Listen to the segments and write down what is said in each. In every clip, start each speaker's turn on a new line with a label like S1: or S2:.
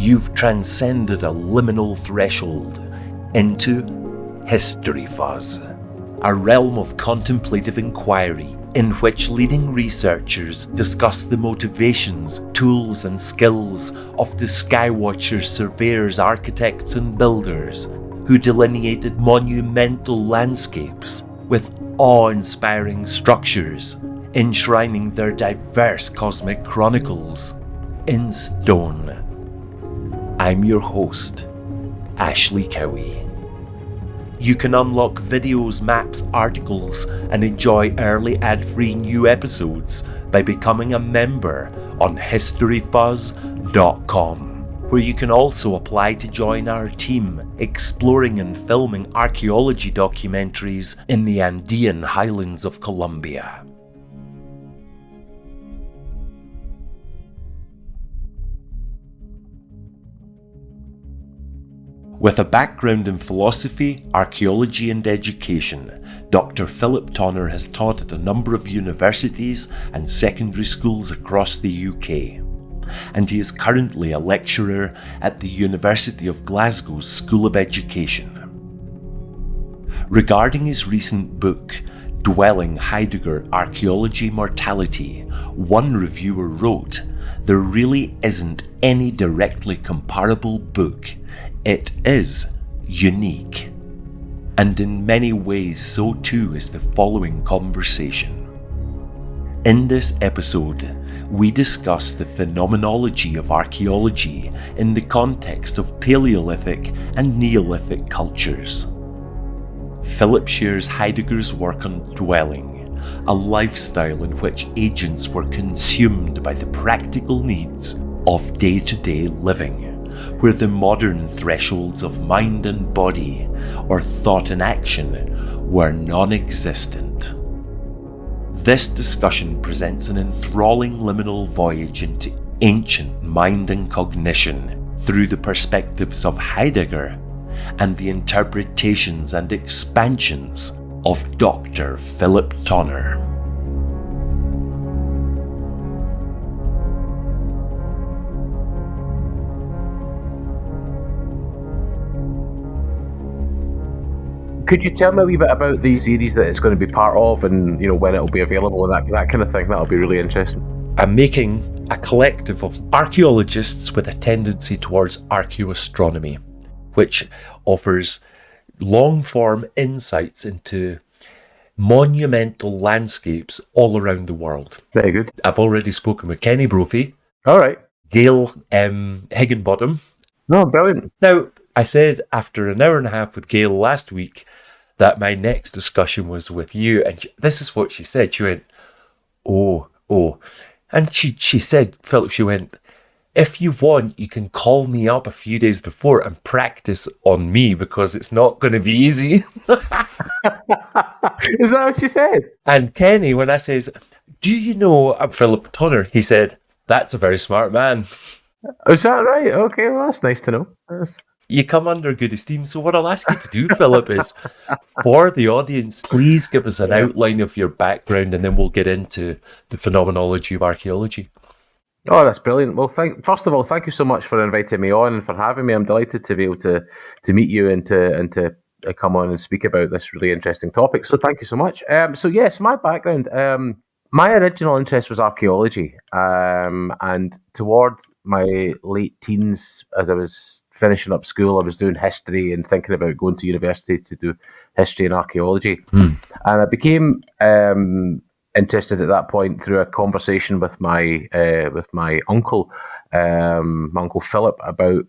S1: you've transcended a liminal threshold into history fuzz, a realm of contemplative inquiry in which leading researchers discuss the motivations, tools and skills of the skywatchers, surveyors, architects and builders who delineated monumental landscapes with awe-inspiring structures, enshrining their diverse cosmic chronicles in stone. I'm your host, Ashley Cowie. You can unlock videos, maps, articles, and enjoy early ad-free new episodes by becoming a member on historyfuzz.com, where you can also apply to join our team exploring and filming archaeology documentaries in the Andean highlands of Colombia. With a background in philosophy, archaeology and education, Dr. Philip Tonner has taught at a number of universities and secondary schools across the UK, and he is currently a lecturer at the University of Glasgow's School of Education. Regarding his recent book, Dwelling Heidegger, Archaeology, Mortality, one reviewer wrote, "There really isn't any directly comparable book. It is unique." And in many ways, so too is the following conversation. In this episode, we discuss the phenomenology of archaeology in the context of Paleolithic and Neolithic cultures. Philip shares Heidegger's work on dwelling, a lifestyle in which agents were consumed by the practical needs of day-to-day living, where the modern thresholds of mind and body, or thought and action, were non-existent. This discussion presents an enthralling liminal voyage into ancient mind and cognition through the perspectives of Heidegger and the interpretations and expansions of Dr. Philip Tonner.
S2: Could you tell me a wee bit about the series that it's going to be part of, and when it'll be available and that kind of thing? That'll be really interesting.
S1: I'm making a collective of archaeologists with a tendency towards archaeoastronomy, which offers long-form insights into monumental landscapes all around the world.
S2: Very good.
S1: I've already spoken with Kenny Brophy.
S2: All right.
S1: Gail Higginbottom.
S2: No, brilliant.
S1: Now, I said after an hour and a half with Gail last week that my next discussion was with you, and this is what she said. She went, oh. And she said, Philip, she went, if you want, you can call me up a few days before and practice on me, because it's not going to be easy.
S2: Is that what she said?
S1: And Kenny, when I says, do you know Philip Tonner? He said, that's a very smart man.
S2: Is that right? Okay, well, that's nice to know.
S1: You come under good esteem. So what I'll ask you to do, Philip, is for the audience, please give us an outline of your background, and then we'll get into the phenomenology of archaeology.
S2: Oh, that's brilliant. Well, first of all, thank you so much for inviting me on and for having me. I'm delighted to be able to meet you and to come on and speak about this really interesting topic. So thank you so much. So yes, my background, my original interest was archaeology, and toward my late teens, as I was finishing up school, I was doing history and thinking about going to university to do history and archaeology. And I became interested at that point through a conversation with my uncle, my Uncle Philip, about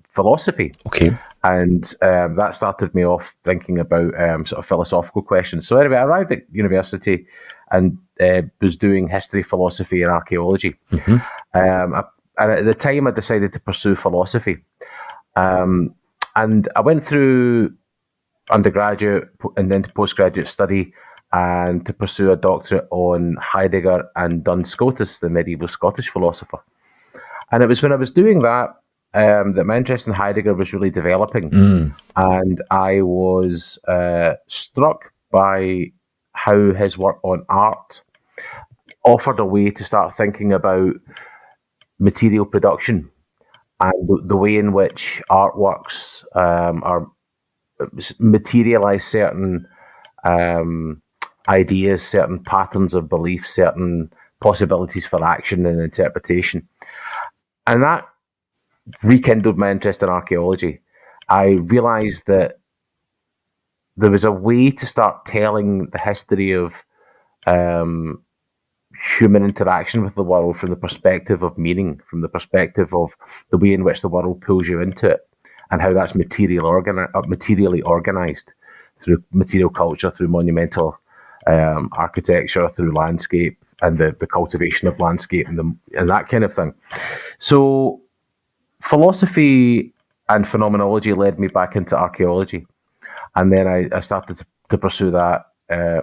S2: philosophy.
S1: Okay.
S2: And that started me off thinking about sort of philosophical questions. So anyway, I arrived at university and was doing history, philosophy and archaeology. And at the time, I decided to pursue philosophy. And I went through undergraduate and then to postgraduate study and to pursue a doctorate on Heidegger and Duns Scotus, the medieval Scottish philosopher. And it was when I was doing that that my interest in Heidegger was really developing. And I was struck by how his work on art offered a way to start thinking about material production and the way in which artworks are materialize certain ideas, certain patterns of belief, certain possibilities for action and interpretation. And that rekindled my interest in archaeology. I realised that there was a way to start telling the history of human interaction with the world from the perspective of meaning, from the perspective of the way in which the world pulls you into it, and how that's materially organised through material culture, through monumental architecture, through landscape, and the cultivation of landscape and that kind of thing. So philosophy and phenomenology led me back into archaeology. And then I started to pursue that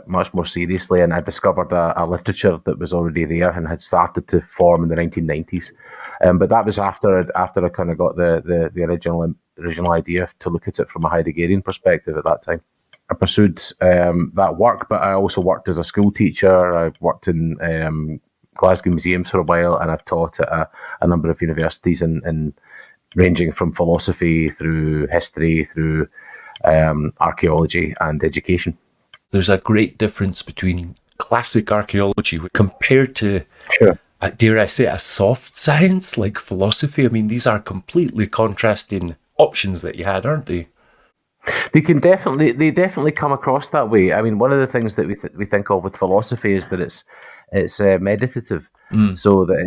S2: much more seriously, and I discovered a literature that was already there and had started to form in the 1990s. But that was after I kind of got the original idea to look at it from a Heideggerian perspective at that time. I pursued that work, but I also worked as a school teacher. I worked in Glasgow museums for a while, and I've taught at a number of universities, in ranging from philosophy through history, through archaeology and education.
S1: There's a great difference between classic archaeology compared to,
S2: sure,
S1: dare I say, a soft science like philosophy. I mean, these are completely contrasting options that you had, aren't they?
S2: They definitely come across that way. I mean, one of the things that we think of with philosophy is that it's meditative, so that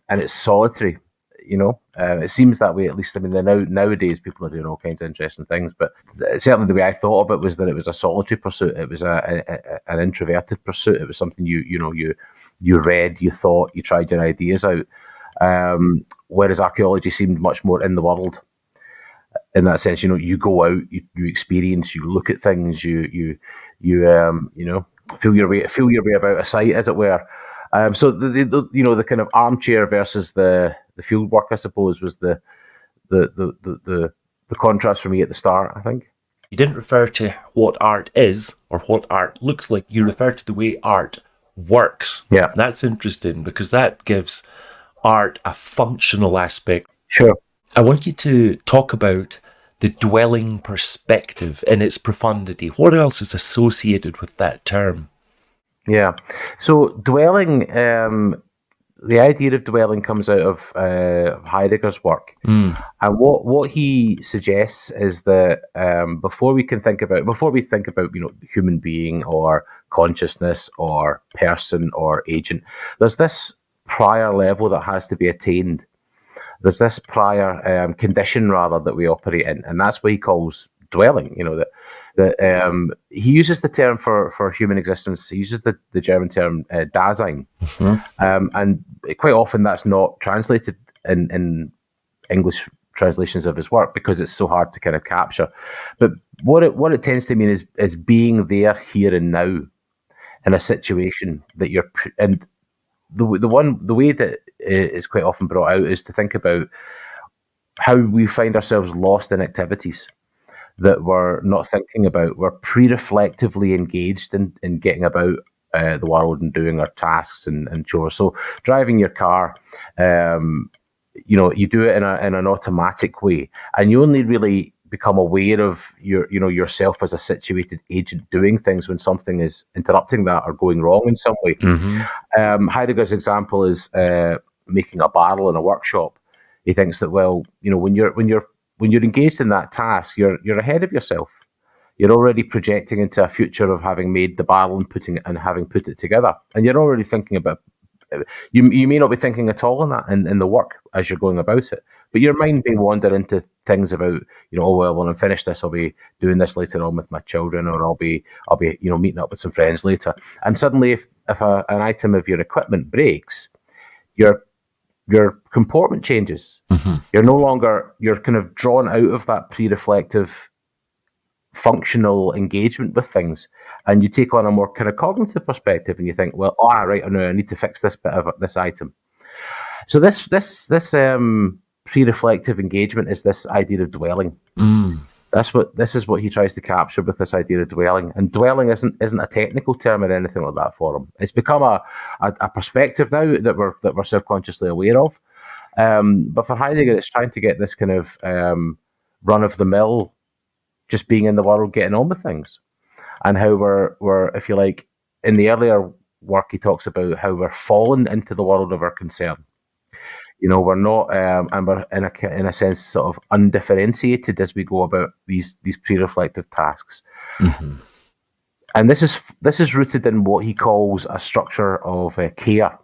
S2: it's solitary. It seems that way, at least. I mean, nowadays people are doing all kinds of interesting things, but certainly the way I thought of it was that it was a solitary pursuit. It was an introverted pursuit. It was something you read, you thought, you tried your ideas out. Whereas archaeology seemed much more in the world. In that sense, you go out, you experience, you look at things, you feel your way about a site, as it were. So the kind of armchair versus the field work, I suppose, was the contrast for me at the start, I think.
S1: You didn't refer to what art is or what art looks like. You refer to the way art works.
S2: Yeah,
S1: that's interesting because that gives art a functional aspect.
S2: Sure.
S1: I want you to talk about the dwelling perspective in its profundity. What else is associated with that term?
S2: Yeah. So dwelling, the idea of dwelling comes out of Heidegger's work. And what he suggests is that before we think about human being or consciousness or person or agent, there's this prior level that has to be attained. There's this prior condition, rather, that we operate in, and that's what he calls dwelling. That he uses the term for human existence. He uses the German term Dasein, and quite often that's not translated in English translations of his work because it's so hard to kind of capture. But what it tends to mean is being there here and now in a situation that you're and the way that is quite often brought out is to think about how we find ourselves lost in activities that we're not thinking about. We're pre-reflectively engaged in getting about the world and doing our tasks and chores. So driving your car, you do it in an automatic way, and you only really become aware of yourself as a situated agent doing things when something is interrupting that or going wrong in some way. Heidegger's example is making a barrel in a workshop. He thinks that, when you're engaged in that task, you're ahead of yourself. You're already projecting into a future of having made the barrel and having put it together, and you're already thinking about. You may not be thinking at all in the work as you're going about it, but your mind may wander into things about, when I'm finished this, I'll be doing this later on with my children, or I'll be meeting up with some friends later. And suddenly, if an item of your equipment breaks, your comportment changes. You're no longer, you're kind of drawn out of that pre-reflective functional engagement with things, and you take on a more kind of cognitive perspective, and you think, I need to fix this bit of this item. So this pre-reflective engagement is this idea of dwelling. This is what he tries to capture with this idea of dwelling. And dwelling isn't a technical term or anything like that for him. It's become a perspective now that we're self-consciously aware of. But for Heidegger, it's trying to get this kind of run-of-the-mill, just being in the world, getting on with things, and how we're, if you like, in the earlier work, he talks about how we're fallen into the world of our concern. We're not, and we're in a sense sort of undifferentiated as we go about these pre-reflective tasks.
S1: Mm-hmm.
S2: And this is rooted in what he calls a structure of care,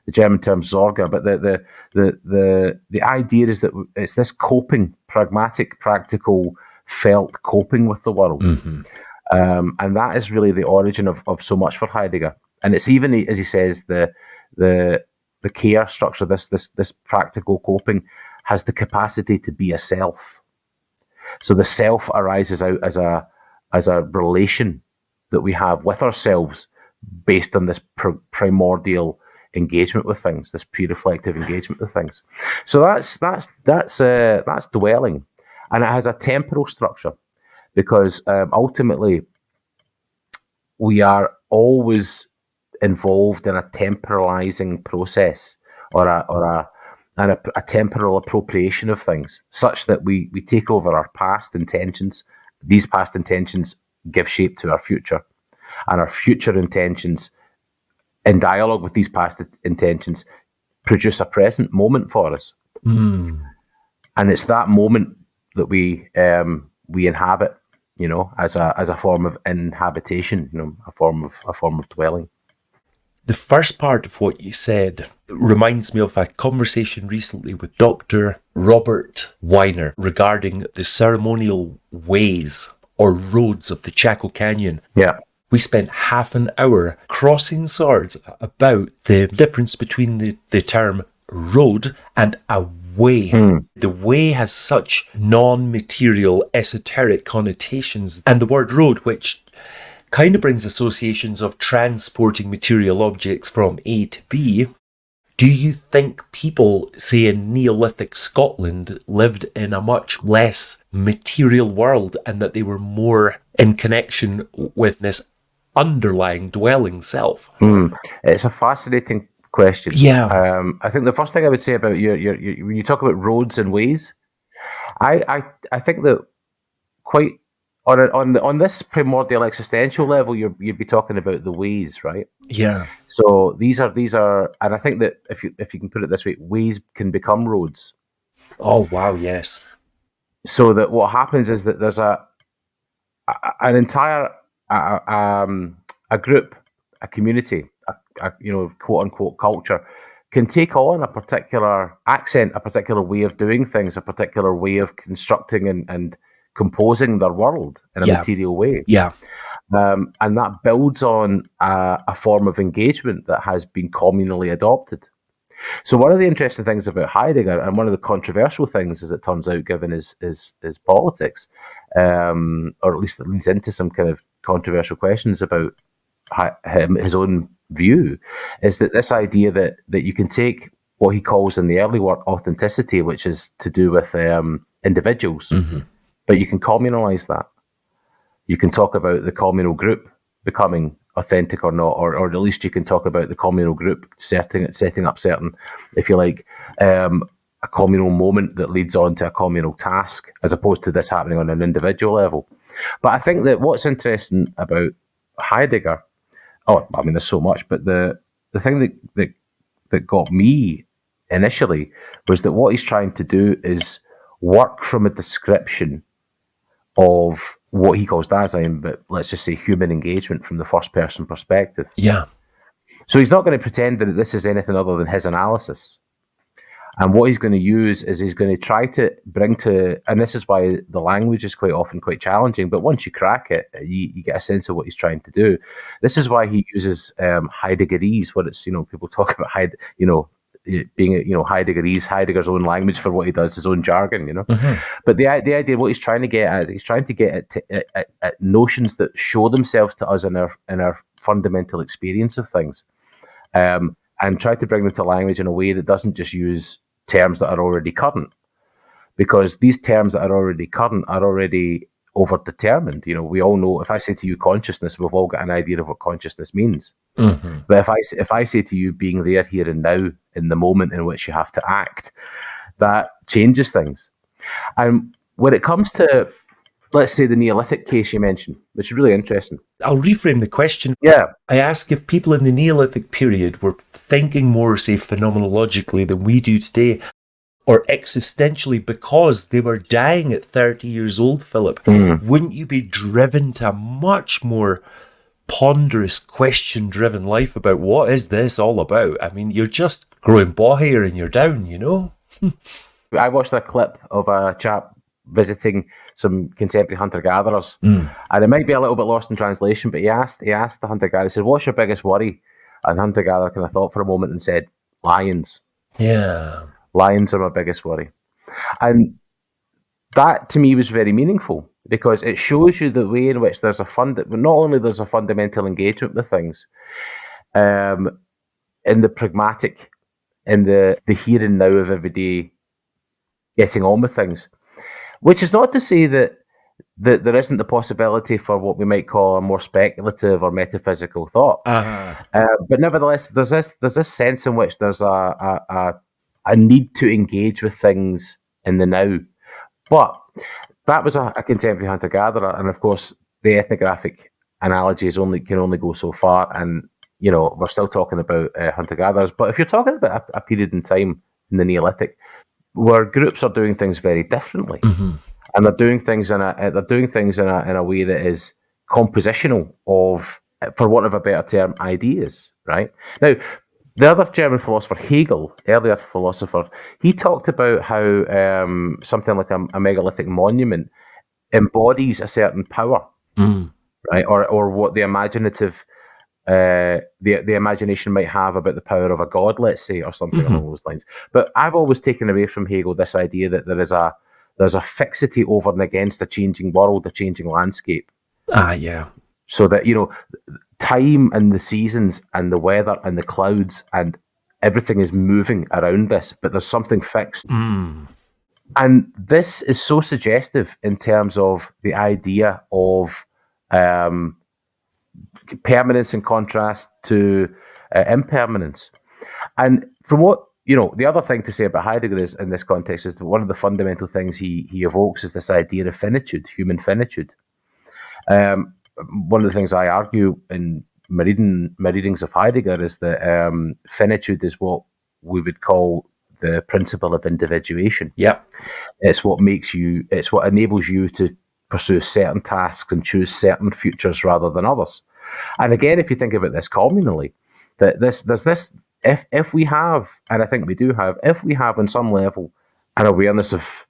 S2: the German term Sorge. But the idea is that it's this coping, pragmatic, practical, felt coping with the world, and that is really the origin of so much for Heidegger. And it's even, as he says, the care structure, this practical coping, has the capacity to be a self. So the self arises out as a relation that we have with ourselves based on this primordial engagement with things, this pre-reflective engagement with things. So that's dwelling, and it has a temporal structure because ultimately we are always involved in a temporalizing process or a temporal appropriation of things, such that we take over our past intentions. These past intentions give shape to our future, and our future intentions, in dialogue with these past intentions, produce a present moment for us. And it's that moment that we inhabit, as a form of inhabitation, a form of dwelling.
S1: The first part of what you said reminds me of a conversation recently with Dr. Robert Weiner regarding the ceremonial ways or roads of the Chaco Canyon.
S2: Yeah.
S1: We spent half an hour crossing swords about the difference between the term road and a way. The way has such non-material, esoteric connotations, and the word road, which kind of brings associations of transporting material objects from A to B. Do you think people, say in Neolithic Scotland, lived in a much less material world and that they were more in connection with this underlying dwelling self?
S2: It's a fascinating question.
S1: Yeah.
S2: I think the first thing I would say about your when you talk about roads and ways, I think that quite on this primordial existential level, you'd be talking about the ways, right?
S1: Yeah.
S2: So these are, and I think that if you can put it this way, ways can become roads.
S1: Oh wow, yes.
S2: So that what happens is that there's an entire a group, a community, a quote unquote culture can take on a particular accent, a particular way of doing things, a particular way of constructing and composing their world in a material way.
S1: Yeah.
S2: And that builds on a form of engagement that has been communally adopted. So one of the interesting things about Heidegger, and one of the controversial things, as it turns out, given his politics, or at least it leads into some kind of controversial questions about his own view, is that this idea that you can take what he calls in the early work authenticity, which is to do with individuals, but you can communalize that. You can talk about the communal group becoming authentic or not, or at least you can talk about the communal group setting up certain, if you like, a communal moment that leads on to a communal task, as opposed to this happening on an individual level. But I think that what's interesting about Heidegger, there's so much, but the thing that got me initially was that what he's trying to do is work from a description of what he calls Dasein, but let's just say human engagement from the first person perspective.
S1: Yeah.
S2: So he's not going to pretend that this is anything other than his analysis. And what he's going to use is he's going to try to bring to, and this is why the language is quite often quite challenging, but once you crack it, you get a sense of what he's trying to do. This is why he uses Heideggerese, what it's, people talk about, being, Heidegger's own language for what he does, his own jargon, But the idea, what he's trying to get at is he's trying to get at notions that show themselves to us in our fundamental experience of things, and try to bring them to language in a way that doesn't just use terms that are already current, because these terms that are already current are already over-determined. We all know, if I say to you consciousness, we've all got an idea of what consciousness means.
S1: Mm-hmm.
S2: But if I say to you being there, here and now, in the moment in which you have to act, that changes things. And when it comes to, let's say, the Neolithic case you mentioned, which is really interesting.
S1: I'll reframe the question.
S2: Yeah.
S1: I ask if people in the Neolithic period were thinking more, say, phenomenologically than we do today, or existentially, because they were dying at 30 years old, Philip. Wouldn't you be driven to a much more ponderous, question-driven life about what is this all about? I mean, you're just growing ball hair and you're down,
S2: I watched a clip of a chap visiting some contemporary hunter-gatherers, and it might be a little bit lost in translation, but he asked the hunter-gatherer, he said, "What's your biggest worry?" And the hunter-gatherer kind of thought for a moment and said, "Lions."
S1: Yeah.
S2: Lions are my biggest worry. And that, to me, was very meaningful, because it shows you the way in which there's not only there's a fundamental engagement with things, in the pragmatic, in the here and now of every day, getting on with things. Which is not to say that there isn't the possibility for what we might call a more speculative or metaphysical thought. But nevertheless, there's this sense in which there's a need to engage with things in the now. But that was a contemporary hunter-gatherer, and of course, the ethnographic analogy can only go so far. And we're still talking about hunter-gatherers. But if you're talking about a period in time in the Neolithic, where groups are doing things very differently, and they're doing things in a way that is compositional of, for want of a better term, ideas. Right now, the other German philosopher, Hegel, earlier philosopher, he talked about how something like a megalithic monument embodies a certain power, right, or what the imaginative. The imagination might have about the power of a god, let's say, or something along those lines. But I've always taken away from Hegel this idea that there's a fixity over and against a changing world, a changing landscape.
S1: Yeah.
S2: So that, time and the seasons and the weather and the clouds and everything is moving around this, but there's something fixed. And this is so suggestive in terms of the idea of permanence in contrast to impermanence. And from what, the other thing to say about Heidegger is, in this context, is that one of the fundamental things he evokes is this idea of finitude, human finitude. One of the things I argue in my readings of Heidegger is that finitude is what we would call the principle of individuation.
S1: Yeah.
S2: It's what enables you to pursue certain tasks and choose certain futures rather than others. And again, if you think about this communally, that there's this, if we have, and I think we do have, if we have on some level an awareness of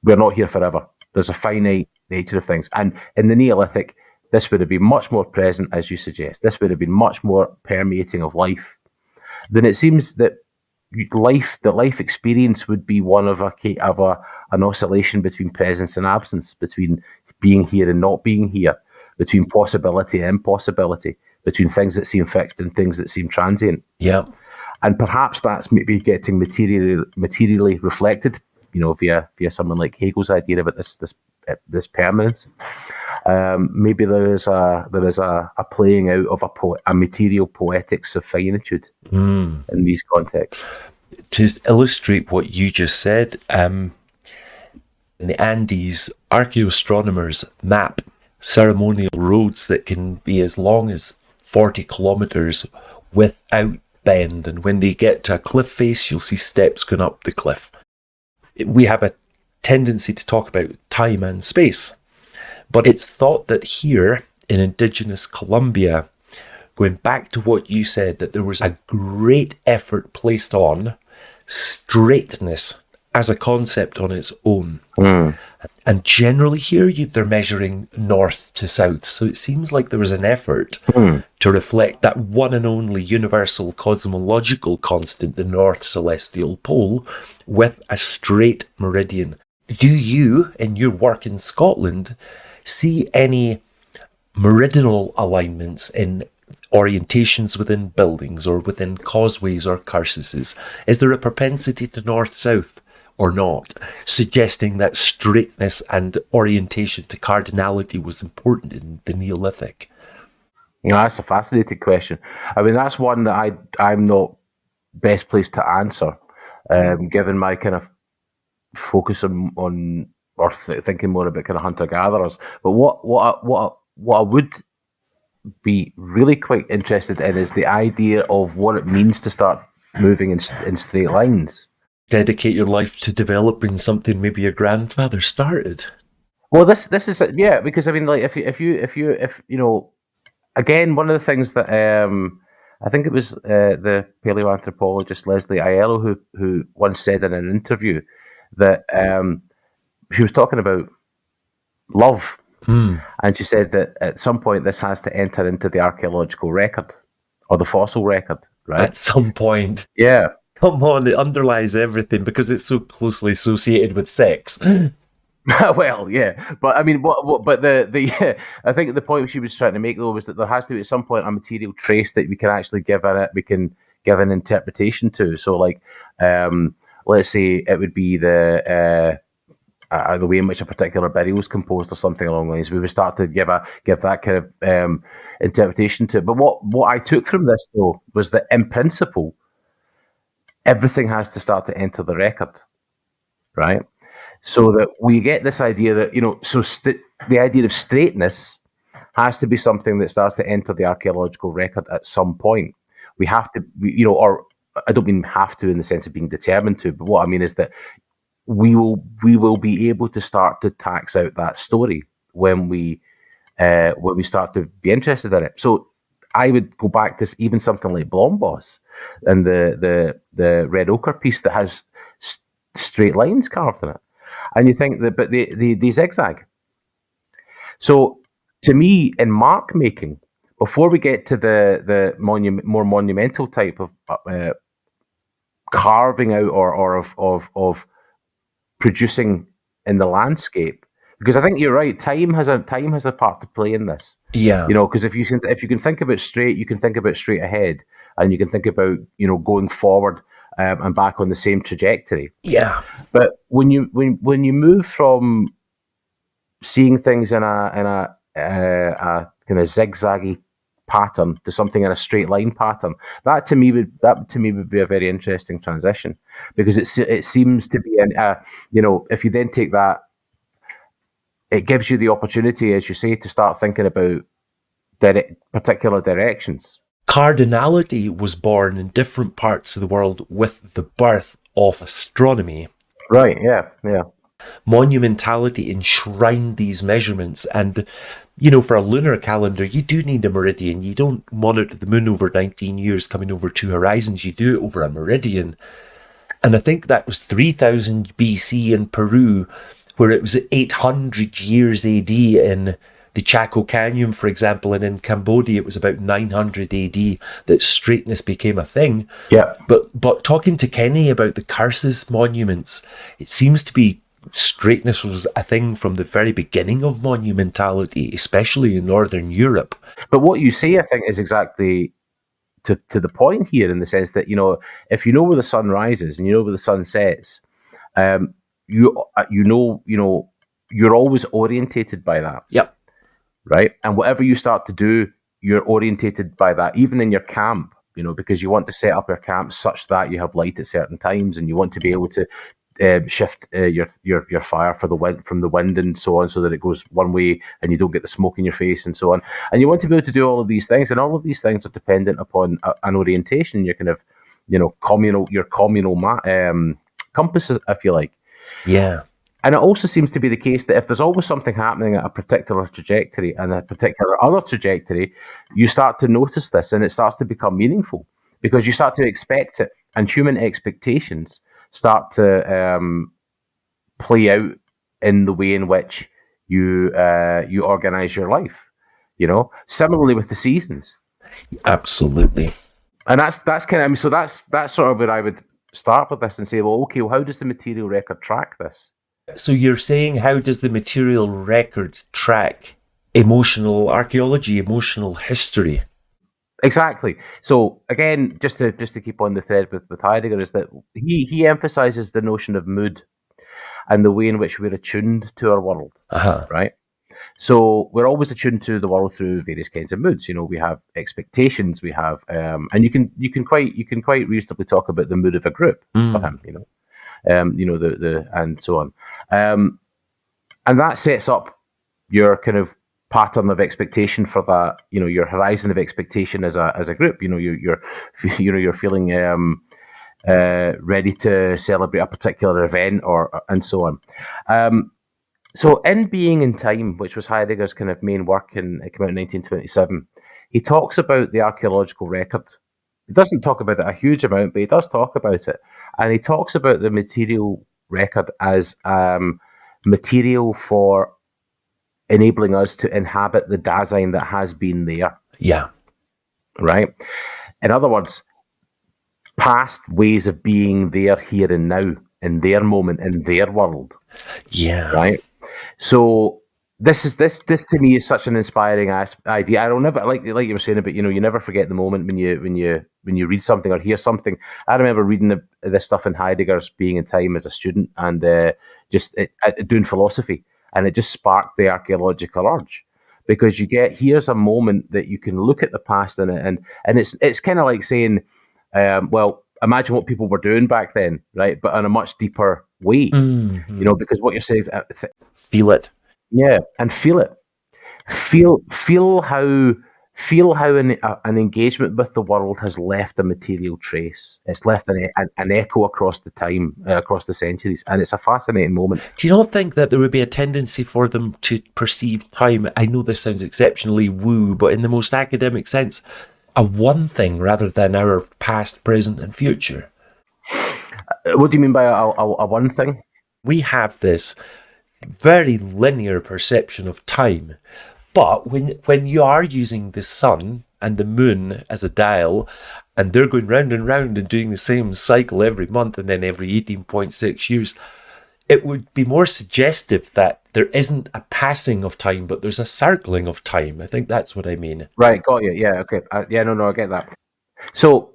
S2: we're not here forever, there's a finite nature of things. And in the Neolithic, this would have been much more present, as you suggest. This would have been much more permeating of life. Then it seems that the life experience would be one of an oscillation between presence and absence, between being here and not being here, between possibility and impossibility, between things that seem fixed and things that seem transient.
S1: Yeah.
S2: And perhaps that's maybe getting materially reflected, via someone like Hegel's idea about this permanence. Maybe there is a playing out of a material poetics of finitude in these contexts.
S1: To illustrate what you just said, in the Andes, archaeoastronomers map ceremonial roads that can be as long as 40 kilometers without bend, and when they get to a cliff face, you'll see steps going up the cliff. We have a tendency to talk about time and space, but it's thought that here in indigenous Colombia, going back to what you said, that there was a great effort placed on straightness as a concept on its own. And generally here they're measuring north to south, so it seems like there was an effort to reflect that one and only universal cosmological constant, the North Celestial Pole, with a straight meridian. Do you, in your work in Scotland, see any meridional alignments in orientations within buildings or within causeways or cursuses? Is there a propensity to north-south or not, suggesting that straightness and orientation to cardinality was important in the Neolithic?
S2: That's a fascinating question. I mean, that's one that I'm not best placed to answer, given my kind of focus on or thinking more about kind of hunter gatherers. But what I would be really quite interested in is the idea of what it means to start moving in straight lines.
S1: Dedicate your life to developing something maybe your grandfather started.
S2: Well, this is because I mean, like if you know, again, one of the things that I think it was the paleoanthropologist Leslie Aiello who once said in an interview that she was talking about love. And she said that at some point this has to enter into the archaeological record or the fossil record, right?
S1: At some point.
S2: Yeah.
S1: Come on, it underlies everything because it's so closely associated with sex.
S2: Well, yeah, but I mean, but the I think the point she was trying to make though was that there has to be at some point a material trace that we can actually give an interpretation to. So, like, let's say it would be the way in which a particular burial was composed or something along those lines. We would start to give that kind of interpretation to it. But what I took from this though was that in principle, everything has to start to enter the record, right? So that we get this idea that, the idea of straightness has to be something that starts to enter the archaeological record at some point. We have to, or I don't mean have to in the sense of being determined to, but what I mean is that we will be able to start to tax out that story when we start to be interested in it. So I would go back to even something like Blombos and the red ochre piece that has straight lines carved in it. And you think that, but they zigzag. So to me, in mark making, before we get to the more monumental type of carving out or of producing in the landscape, because I think you're right. Time has a part to play in this.
S1: Yeah,
S2: because if you can think about straight, you can think about straight ahead, and you can think about going forward and back on the same trajectory.
S1: Yeah.
S2: But when you move from seeing things in a kind of zigzaggy pattern to something in a straight line pattern, that to me would be a very interesting transition, because it seems to be if you then take that, it gives you the opportunity, as you say, to start thinking about particular directions.
S1: Cardinality was born in different parts of the world with the birth of astronomy.
S2: Right, yeah.
S1: Monumentality enshrined these measurements, and for a lunar calendar you do need a meridian. You don't monitor the moon over 19 years coming over two horizons, you do it over a meridian. And I think that was 3000 BC in Peru, where it was 800 years AD in the Chaco Canyon, for example, and in Cambodia it was about 900 AD that straightness became a thing.
S2: Yeah.
S1: But talking to Kenny about the Curses monuments, it seems to be straightness was a thing from the very beginning of monumentality, especially in Northern Europe.
S2: But what you say, I think, is exactly to the point here, in the sense that, if you know where the sun rises and you know where the sun sets, you're always orientated by that.
S1: Yep.
S2: Right? And whatever you start to do, you're orientated by that, even in your camp, because you want to set up your camp such that you have light at certain times, and you want to be able to shift your fire from the wind and so on, so that it goes one way and you don't get the smoke in your face and so on. And you want to be able to do all of these things, and all of these things are dependent upon an orientation. Your kind of, communal compass, if you like.
S1: Yeah.
S2: And it also seems to be the case that if there's always something happening at a particular trajectory and a particular other trajectory, you start to notice this, and it starts to become meaningful, because you start to expect it, and human expectations start to play out in the way in which you organize your life. Similarly with the seasons.
S1: Absolutely.
S2: And that's kind of, so that's sort of where I would start with this and say, well, okay, how does the material record track this?
S1: So you're saying, how does the material record track emotional archaeology, emotional history?
S2: Exactly. So again, just to keep on the thread with Heidegger, is that he emphasizes the notion of mood and the way in which we're attuned to our world,
S1: Uh-huh.
S2: right? So we're always attuned to the world through various kinds of moods. You know, we have expectations, we have, and you can quite reasonably talk about the mood of a group for him. The and so on, and that sets up your kind of pattern of expectation for that. You know, your horizon of expectation as a group. You know, you're feeling ready to celebrate a particular event or and so on. So, in Being in Time, which was Heidegger's kind of main work, it came out in 1927, he talks about the archaeological record. He doesn't talk about it a huge amount, but he does talk about it. And he talks about the material record as material for enabling us to inhabit the Dasein that has been there,
S1: Yeah.
S2: right? In other words, past ways of being there, here and now, in their moment, in their world,
S1: Yeah.
S2: right? So this to me is such an inspiring idea. I don't never like you were saying about, you never forget the moment when you read something or hear something. I remember reading this stuff in Heidegger's Being in Time as a student, and doing philosophy, and it just sparked the archaeological urge, because here's a moment that you can look at the past and it's kind of like saying, well, imagine what people were doing back then, right? But in a much deeper way.
S1: Mm-hmm.
S2: Because what you're saying is,
S1: Feel it.
S2: yeah, and feel it. Feel how an engagement with the world has left a material trace. It's left an echo across the time, across the centuries, and it's a fascinating moment.
S1: Do you not think that there would be a tendency for them to perceive time? I know this sounds exceptionally woo, but in the most academic sense, a one thing rather than our past, present, and future.
S2: What do you mean by a one thing?
S1: We have this very linear perception of time, but when you are using the sun and the moon as a dial, and they're going round and round and doing the same cycle every month and then every 18.6 years, it would be more suggestive that there isn't a passing of time, but there's a circling of time. I think that's what I mean.
S2: Right, got you. Yeah, okay. No, I get that. So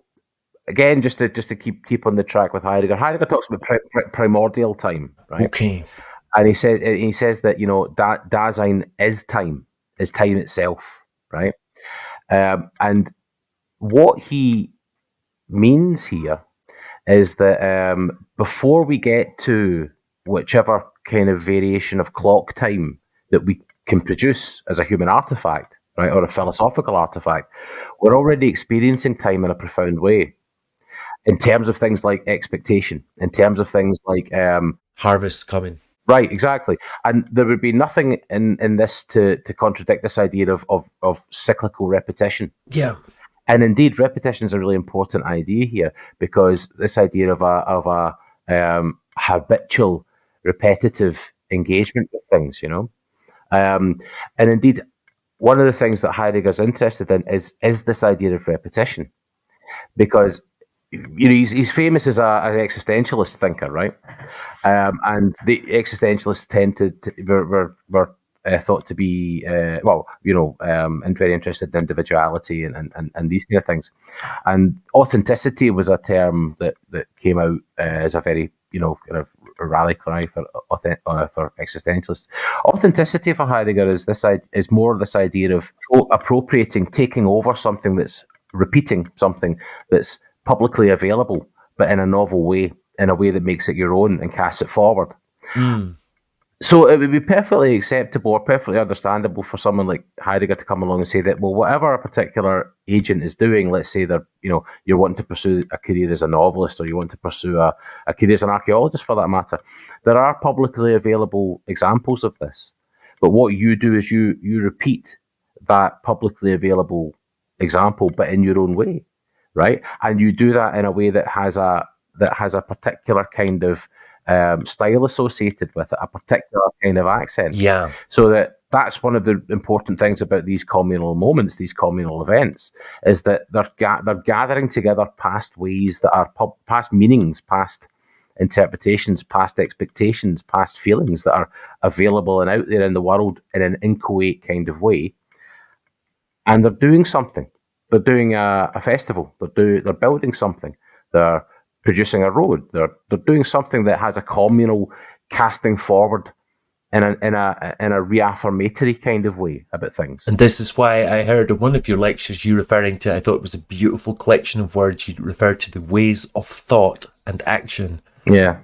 S2: again, just to keep on the track with Heidegger. Heidegger talks about primordial time, right?
S1: Okay.
S2: And he says that Dasein is time itself, right? And what he means here is that before we get to whichever kind of variation of clock time that we can produce as a human artifact, right, or a philosophical artifact, we're already experiencing time in a profound way, in terms of things like expectation, in terms of things like
S1: Harvest coming.
S2: right, exactly. And there would be nothing in this to contradict this idea of cyclical repetition.
S1: Yeah.
S2: And indeed, repetition is a really important idea here, because this idea of a habitual, repetitive engagement with things, and indeed, one of the things that Heidegger's interested in is this idea of repetition, because he's famous as an existentialist thinker, right? And the existentialists tend to were thought to be and very interested in individuality and these kind of things. And authenticity was a term that came out as a very kind of rally cry for existentialists. Authenticity for Heidegger is more this idea of appropriating, taking over something that's repeating something that's publicly available, but in a novel way, in a way that makes it your own and casts it forward. So it would be perfectly acceptable or perfectly understandable for someone like Heidegger to come along and say that, well, whatever a particular agent is doing, let's say you're wanting to pursue a career as a novelist, or you want to pursue a career as an archaeologist for that matter, there are publicly available examples of this. But what you do is you repeat that publicly available example, but in your own way, right? And you do that in a way that has a particular kind of style associated with it, a particular kind of accent.
S1: Yeah.
S2: So that's one of the important things about these communal moments, these communal events, is that they're gathering together past ways that are past meanings, past interpretations, past expectations, past feelings that are available and out there in the world in an inchoate kind of way. And they're doing something. they're doing a festival. They're building something. They're producing a road. They're doing something that has a communal casting forward in a reaffirmatory kind of way about things.
S1: And this is why I heard in one of your lectures you referring to, I thought it was a beautiful collection of words. You referred to the ways of thought and action.
S2: Yeah.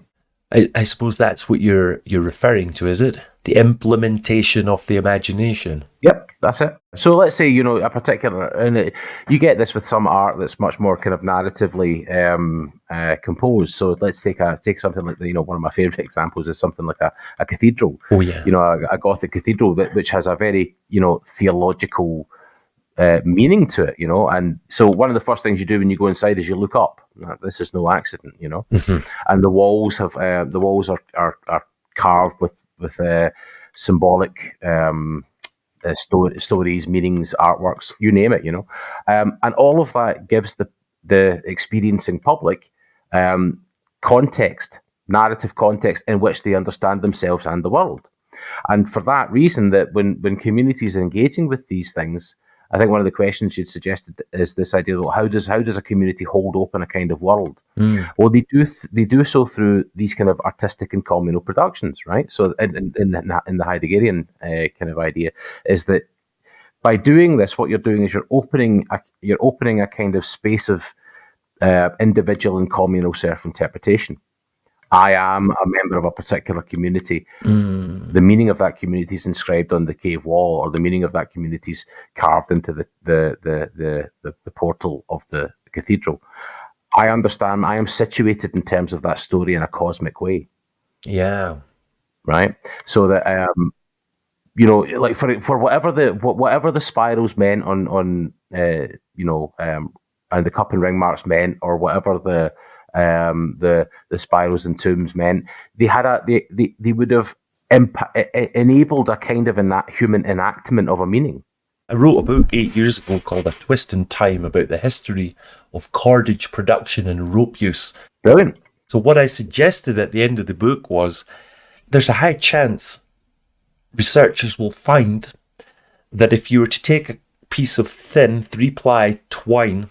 S1: I suppose that's what you're referring to, is it? The implementation of the imagination.
S2: Yep, that's it. So let's say, a particular, and you get this with some art that's much more kind of narratively composed. So let's take something like one of my favorite examples is something like a cathedral.
S1: Oh yeah.
S2: A Gothic cathedral which has a very theological meaning to it, and so one of the first things you do when you go inside is you look up. This is no accident,
S1: Mm-hmm.
S2: and the walls are carved with symbolic stories, meanings, artworks, you name it, and all of that gives the experiencing public narrative context in which they understand themselves and the world. And for that reason, that when communities are engaging with these things, I think one of the questions you'd suggested is this idea of how does a community hold open a kind of world? Well, they do so through these kind of artistic and communal productions, right? So in the Heideggerian kind of idea is that by doing this, what you're doing is you're opening a kind of space of individual and communal self-interpretation. I am a member of a particular community. The meaning of that community is inscribed on the cave wall, or the meaning of that community is carved into the portal of the cathedral. I understand. I am situated in terms of that story in a cosmic way.
S1: Yeah.
S2: Right. So that like for whatever the spirals meant on and the cup and ring marks meant, or whatever the spirals and tombs meant, they would have enabled a kind of human enactment of a meaning.
S1: I wrote a book 8 years ago called A Twist in Time about the history of cordage production and rope use.
S2: Brilliant.
S1: So what I suggested at the end of the book was there's a high chance researchers will find that if you were to take a piece of thin 3-ply twine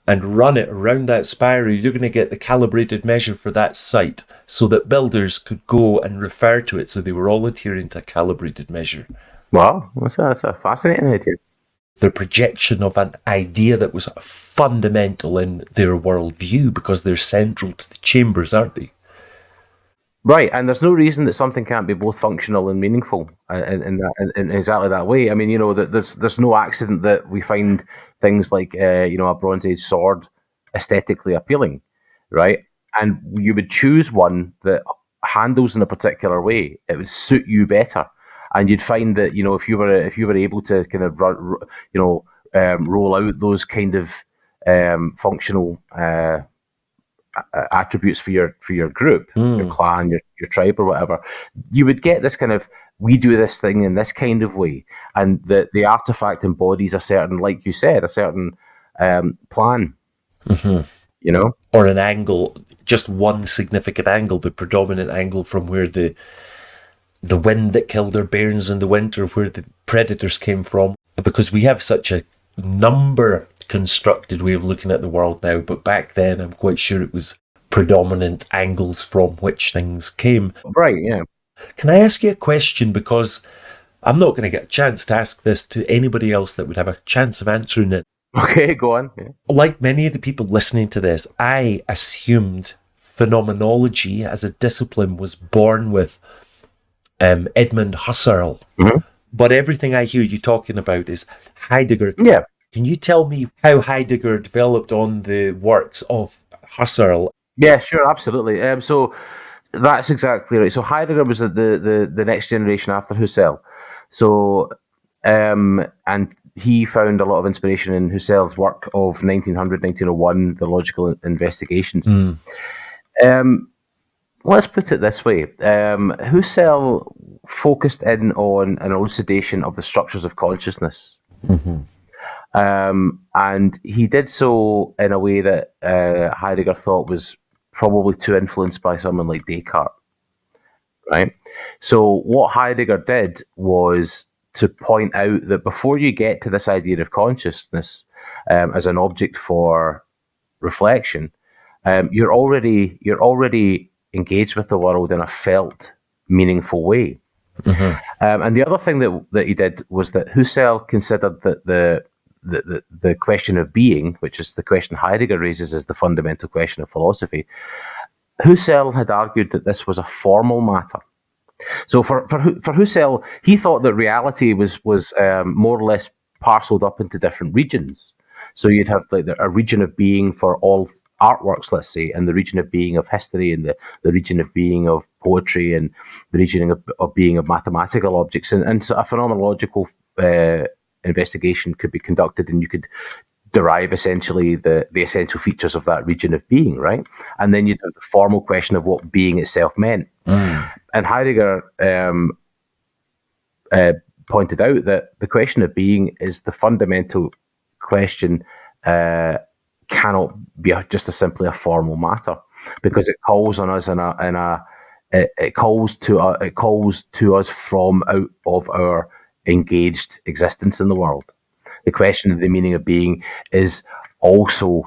S1: and run it around that spiral, you're going to get the calibrated measure for that site, so that builders could go and refer to it, so they were all adhering to a calibrated measure.
S2: Wow, that's a fascinating idea.
S1: The projection of an idea that was fundamental in their worldview, because they're central to the chambers, aren't they?
S2: Right, and there's no reason that something can't be both functional and meaningful in exactly that way. I mean, there's no accident that we find things like a Bronze Age sword aesthetically appealing, right? And you would choose one that handles in a particular way; it would suit you better, and you'd find that if you were able to kind of roll out those kind of functional attributes for your group, your clan, your tribe, or whatever, you would get this kind of, we do this thing in this kind of way, and the artifact embodies a certain, like you said, a certain plan,
S1: or an angle, just one significant angle, the predominant angle from where the wind that killed our bairns in the winter, where the predators came from, because we have such a number constructed way of looking at the world now, but back then I'm quite sure it was predominant angles from which things came.
S2: Right, yeah.
S1: Can I ask you a question? Because I'm not going to get a chance to ask this to anybody else that would have a chance of answering it.
S2: Okay, go on. Yeah.
S1: Like many of the people listening to this, I assumed phenomenology as a discipline was born with Edmund Husserl.
S2: Mm-hmm.
S1: But everything I hear you talking about is Heidegger.
S2: Yeah.
S1: Can you tell me how Heidegger developed on the works of Husserl?
S2: Yeah, sure, absolutely. So that's exactly right. So Heidegger was the next generation after Husserl. So and he found a lot of inspiration in Husserl's work of 1900, 1901, the logical investigations. Let's put it this way. Husserl focused in on an elucidation of the structures of consciousness.
S1: Mm-hmm.
S2: And he did so in a way that Heidegger thought was probably too influenced by someone like Descartes, right? So what Heidegger did was to point out that before you get to this idea of consciousness as an object for reflection, you're already engaged with the world in a felt, meaningful way. And the other thing that he did was that Husserl considered that the question of being, which is the question Heidegger raises as the fundamental question of philosophy, Husserl had argued that this was a formal matter. So for Husserl, he thought that reality was more or less parceled up into different regions. So you'd have like a region of being for all artworks, let's say, and the region of being of history, and the region of being of poetry, and the region of being of mathematical objects. And so a phenomenological investigation could be conducted, and you could derive essentially the essential features of that region of being, right? And then you'd have the formal question of what being itself meant. And Heidegger pointed out that the question of being is the fundamental question, cannot be just simply a formal matter, because it calls on us it calls to us from out of our engaged existence in the world. The question of the meaning of being is also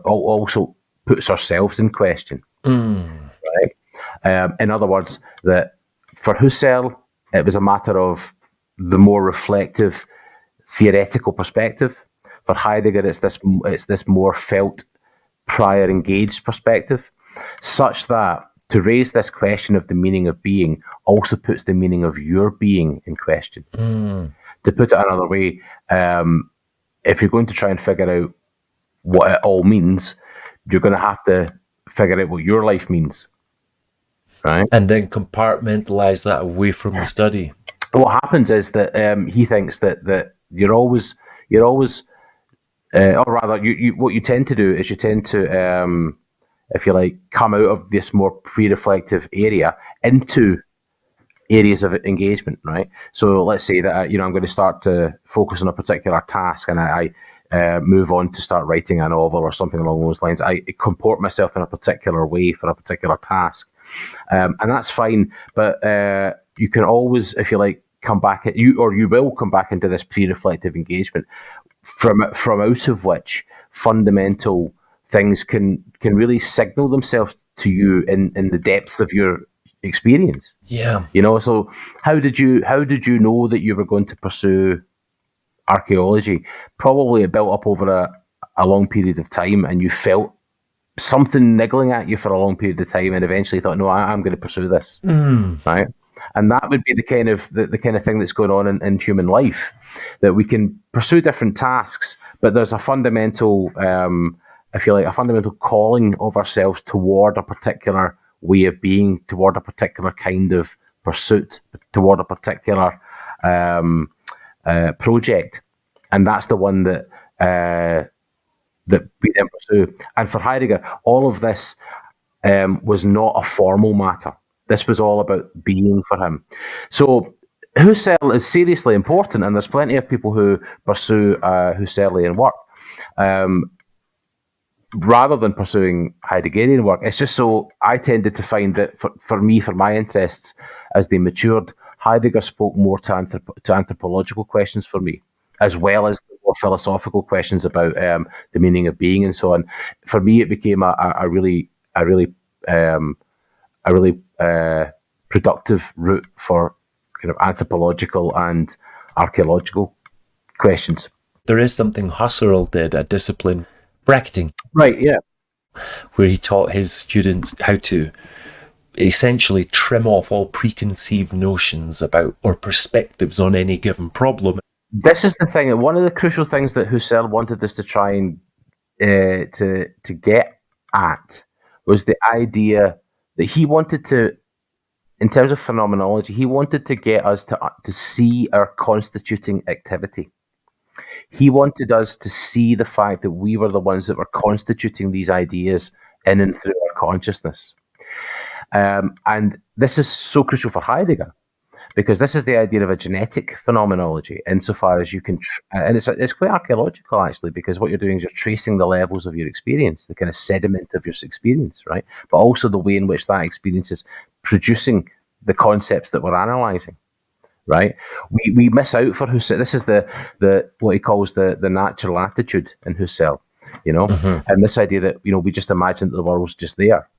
S2: also puts ourselves in question, right? In other words, that for Husserl, it was a matter of the more reflective, theoretical perspective. For Heidegger, it's this more felt, prior engaged perspective, such that to raise this question of the meaning of being also puts the meaning of your being in question. To put it another way, if you're going to try and figure out what it all means, you're going to have to figure out what your life means, right?
S1: And then compartmentalize that away from the study.
S2: What happens is that he thinks that you're always, or rather, what you tend to do is you tend to, if you like, come out of this more pre-reflective area into areas of engagement, right? So let's say that I'm going to start to focus on a particular task, and I move on to start writing a novel or something along those lines. I comport myself in a particular way for a particular task, and that's fine. But you can always, if you like, come back at you will come back into this pre-reflective engagement from out of which fundamental things can really signal themselves to you in the depths of your experience.
S1: Yeah.
S2: So how did you know that you were going to pursue archaeology? Probably it built up over a long period of time, and you felt something niggling at you for a long period of time, and eventually thought, no, I'm going to pursue this, right? And that would be the kind of thing that's going on in human life, that we can pursue different tasks, but there's a fundamental, if you like, a fundamental calling of ourselves toward a particular way of being, toward a particular kind of pursuit, toward a particular project, and that's the one that we then pursue. And for Heidegger, all of this was not a formal matter. This was all about being for him. So Husserl is seriously important, and there's plenty of people who pursue Husserlian work rather than pursuing Heideggerian work. It's just so I tended to find that for my interests, as they matured, Heidegger spoke more to anthropological questions for me, as well as the more philosophical questions about the meaning of being and so on. For me, it became a really productive route for kind of anthropological and archaeological questions.
S1: There is something Husserl did, a discipline, bracketing.
S2: Right, yeah.
S1: Where he taught his students how to essentially trim off all preconceived notions about or perspectives on any given problem.
S2: This is the thing. One of the crucial things that Husserl wanted us to try and to get at was the idea that he wanted to, in terms of phenomenology, he wanted to get us to see our constituting activity. He wanted us to see the fact that we were the ones that were constituting these ideas in and through our consciousness. And this is so crucial for Heidegger, because this is the idea of a genetic phenomenology, insofar as you can, and it's quite archaeological actually, because what you're doing is you're tracing the levels of your experience, the kind of sediment of your experience, right? But also the way in which that experience is producing the concepts that we're analysing, right? We miss out for Husserl. This is the what he calls the natural attitude in Husserl, and this idea that we just imagine that the world's just there,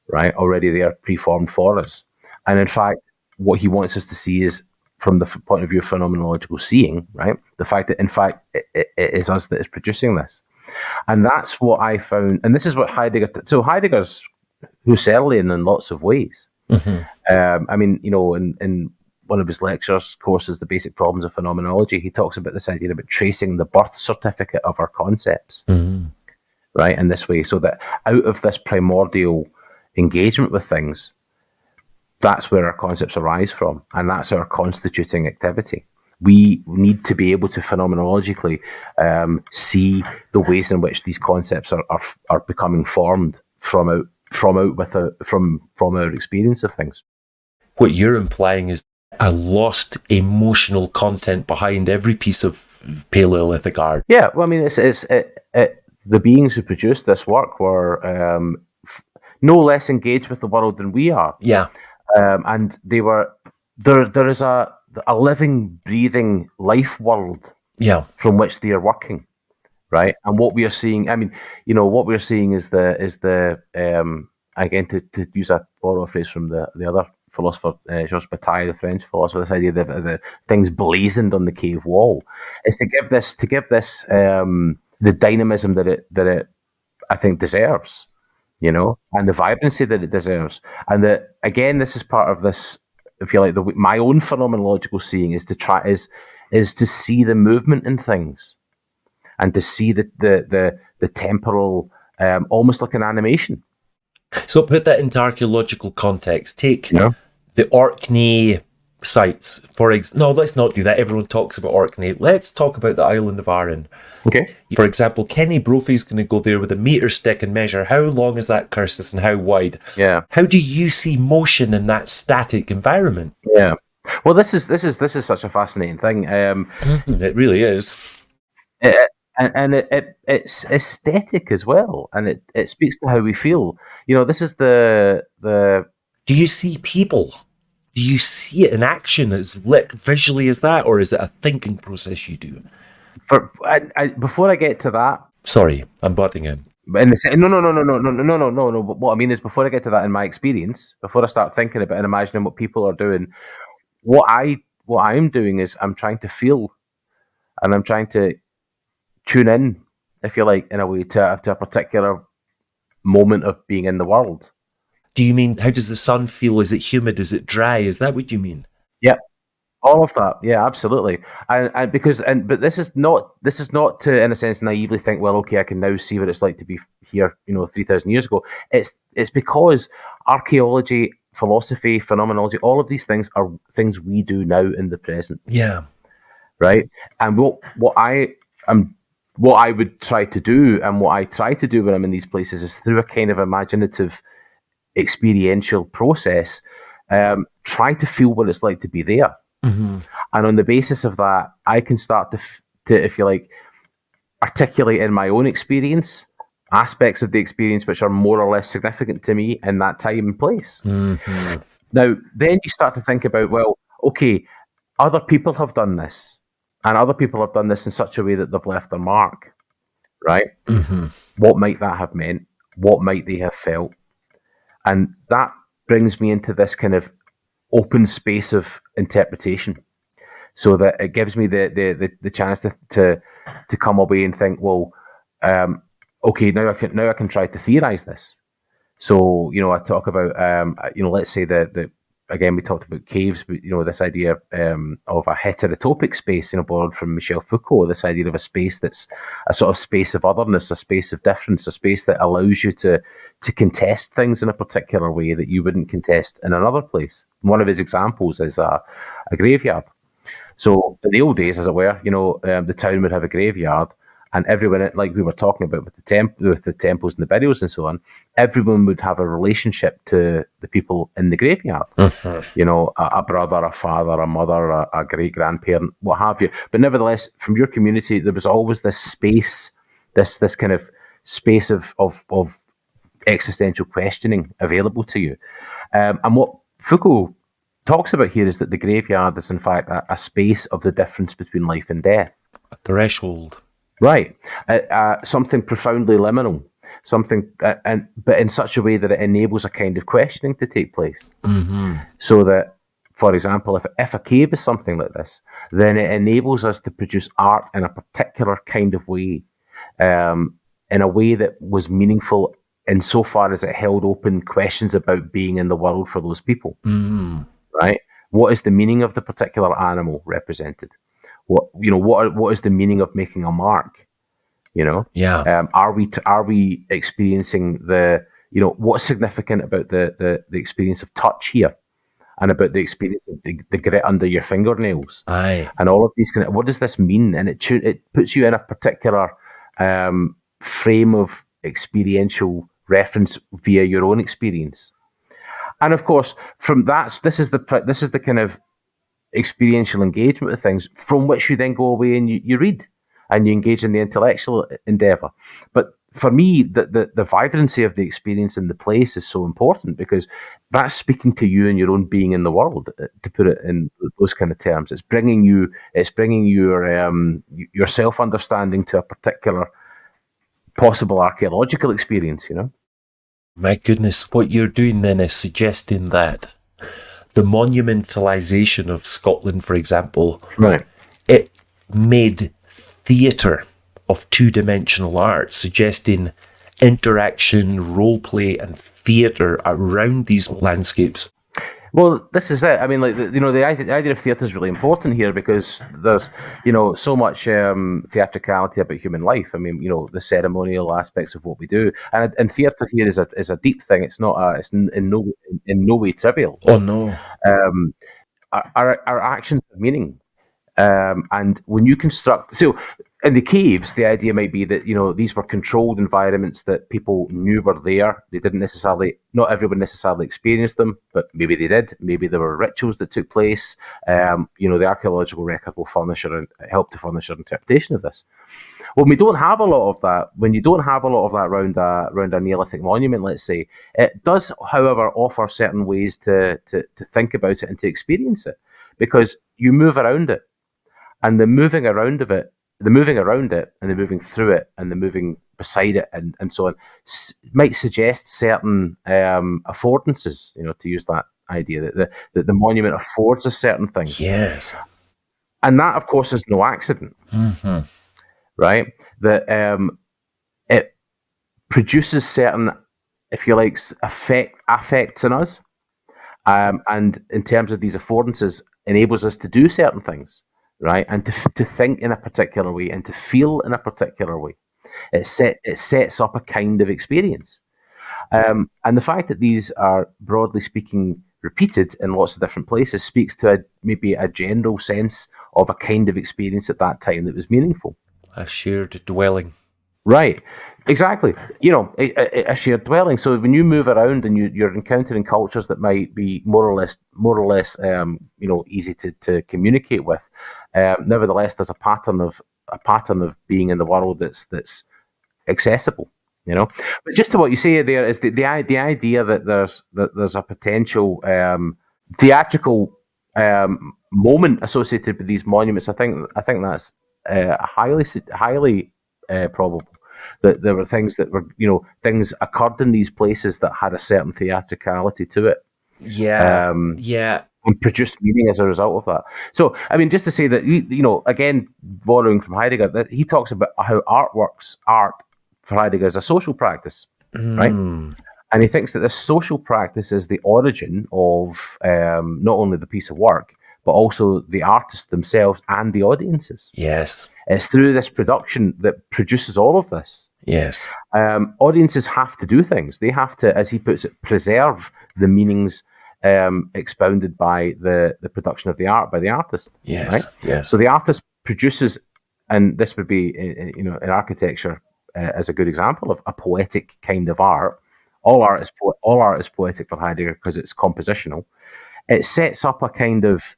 S2: right, already there, preformed for us, and in fact, what he wants us to see is from the point of view of phenomenological seeing, right? The fact that in fact it is us that is producing this, and that's what I found, and this is what Heidegger. So Heidegger's Husserlian in lots of ways. I mean, in one of his lectures courses, The Basic Problems of Phenomenology, he talks about this idea about tracing the birth certificate of our concepts, right, in this way, so that out of this primordial engagement with things, that's where our concepts arise from, and that's our constituting activity. We need to be able to phenomenologically see the ways in which these concepts are becoming formed from our experience of things.
S1: What you're implying is a lost emotional content behind every piece of Paleolithic art.
S2: Yeah, well, I mean, the beings who produced this work were no less engaged with the world than we are.
S1: Yeah.
S2: And they were there is a living, breathing life world from which they are working, right? And what we are seeing, I mean, what we're seeing is the again, to use a borrow phrase from the other philosopher, Georges Bataille, the French philosopher, this idea that the things blazoned on the cave wall is to give this the dynamism that it I think deserves. And the vibrancy that it deserves. And that, again, this is part of this, if you like, my own phenomenological seeing is to see the movement in things and to see the temporal, almost like an animation.
S1: So put that into archaeological context. Take the Orkney sites, no, let's not do that. Everyone talks about Orkney. Let's talk about the island of Arran.
S2: Okay.
S1: For example, Kenny Brophy's going to go there with a meter stick and measure how long is that cursus and how wide.
S2: Yeah.
S1: How do you see motion in that static environment?
S2: Yeah. Well, this is such a fascinating thing.
S1: It really is.
S2: It's aesthetic as well, and it speaks to how we feel. This is the.
S1: Do you see people? Do you see it in action as lit visually as that, or is it a thinking process you do?
S2: Before I get to that,
S1: sorry, I'm butting in.
S2: No. But what I mean is, before I get to that, in my experience, before I start thinking about and imagining what people are doing, what I'm doing is I'm trying to feel, and I'm trying to tune in, if you like, in a way to a particular moment of being in the world.
S1: Do you mean, how does the sun feel? Is it humid? Is it dry? Is that what you mean?
S2: Yep. All of that, yeah, absolutely, but this is not to, in a sense, naively think, well, okay, I can now see what it's like to be here, 3,000 years ago. It's because archaeology, philosophy, phenomenology, all of these things are things we do now in the present.
S1: Yeah,
S2: right. And what I would try to do, and what I try to do when I'm in these places, is through a kind of imaginative, experiential process, try to feel what it's like to be there.
S1: Mm-hmm.
S2: And on the basis of that, I can start to, if you like, articulate in my own experience aspects of the experience which are more or less significant to me in that time and place.
S1: Mm-hmm.
S2: Now, then you start to think about, well, okay, other people have done this, and other people have done this in such a way that they've left their mark, right?
S1: Mm-hmm.
S2: What might that have meant? What might they have felt? And that brings me into this kind of open space of interpretation, so that it gives me the chance to come away and think, well, okay, now I can try to theorize this. So I talk about let's say that again we talked about caves, but this idea of a heterotopic space, borrowed from Michel Foucault, this idea of a space that's a sort of space of otherness, a space of difference, a space that allows you to contest things in a particular way that you wouldn't contest in another place. One of his examples is a graveyard. So in the old days, as it were, the town would have a graveyard, and everyone, like we were talking about with the temples and the burials and so on, everyone would have a relationship to the people in the graveyard.
S1: Mm-hmm.
S2: A brother, a father, a mother, a great grandparent, what have you. But nevertheless, from your community, there was always this space, this kind of space of existential questioning available to you. And what Foucault talks about here is that the graveyard is in fact a space of the difference between life and death.
S1: A threshold.
S2: Right. Something profoundly liminal, something, but in such a way that it enables a kind of questioning to take place.
S1: Mm-hmm.
S2: So that, for example, if a cave is something like this, then it enables us to produce art in a particular kind of way, in a way that was meaningful insofar as it held open questions about being in the world for those people.
S1: Mm-hmm.
S2: Right? What is the meaning of the particular animal represented? What is the meaning of making a mark?
S1: Yeah.
S2: Are we experiencing what's significant about the experience of touch here, and about the experience of the grit under your fingernails,
S1: Aye.
S2: and all of these what does this mean? And it puts you in a particular frame of experiential reference via your own experience. And of course, from that, this is the kind of experiential engagement with things from which you then go away and you read and you engage in the intellectual endeavor. But for me, the vibrancy of the experience in the place is so important, because that's speaking to you and your own being in the world, to put it in those kind of terms. It's bringing your self-understanding to a particular possible archaeological experience,
S1: My goodness, what you're doing then is suggesting that the monumentalization of Scotland, for example,
S2: right,
S1: it made theatre of two-dimensional art, suggesting interaction, role play, and theatre around these landscapes.
S2: Well, this is it. I mean, the idea of theatre is really important here, because there's, so much theatricality about human life. I mean, the ceremonial aspects of what we do, and theatre here is a deep thing. It's not. It's in no way trivial.
S1: Oh no.
S2: Our actions have meaning, and when you construct in the caves, the idea might be that these were controlled environments that people knew were there. They didn't not everyone necessarily experienced them, but maybe they did. Maybe there were rituals that took place. The archaeological record will help to furnish our interpretation of this. When we don't have a lot of that, when you don't have a lot of that around a Neolithic monument, let's say, it does, however, offer certain ways to think about it and to experience it, because you move around it, and the moving around it, and the moving through it, and the moving beside it, and so on, might suggest certain affordances. To use that idea that the monument affords us certain things.
S1: Yes,
S2: and that, of course, is no accident.
S1: Mm-hmm.
S2: Right? That it produces certain, if you like, affects in us, and in terms of these affordances, enables us to do certain things. Right, and to think in a particular way and to feel in a particular way, it sets up a kind of experience, and the fact that these are, broadly speaking, repeated in lots of different places speaks to maybe a general sense of a kind of experience at that time that was meaningful.
S1: A shared dwelling.
S2: Right, exactly. A shared dwelling. So when you move around and you're encountering cultures that might be more or less, easy to communicate with, nevertheless, there's a pattern of being in the world that's accessible. But just to what you say there is the idea that there's a potential theatrical moment associated with these monuments. I think that's highly probable. That there were things that were, things occurred in these places that had a certain theatricality to it.
S1: Yeah.
S2: And produced meaning as a result of that. So, I mean, just to say that, again, borrowing from Heidegger, that he talks about how art for Heidegger is a social practice, right? And he thinks that this social practice is the origin of not only the piece of work, but also the artists themselves and the audiences.
S1: Yes.
S2: It's through this production that produces all of this.
S1: Yes.
S2: Audiences have to do things. They have to, as he puts it, preserve the meanings expounded by the production of the art by the artist.
S1: Yes.
S2: Right?
S1: Yes.
S2: So the artist produces, and this would be, in architecture as a good example of a poetic kind of art. All art is poetic for Heidegger because it's compositional. It sets up a kind of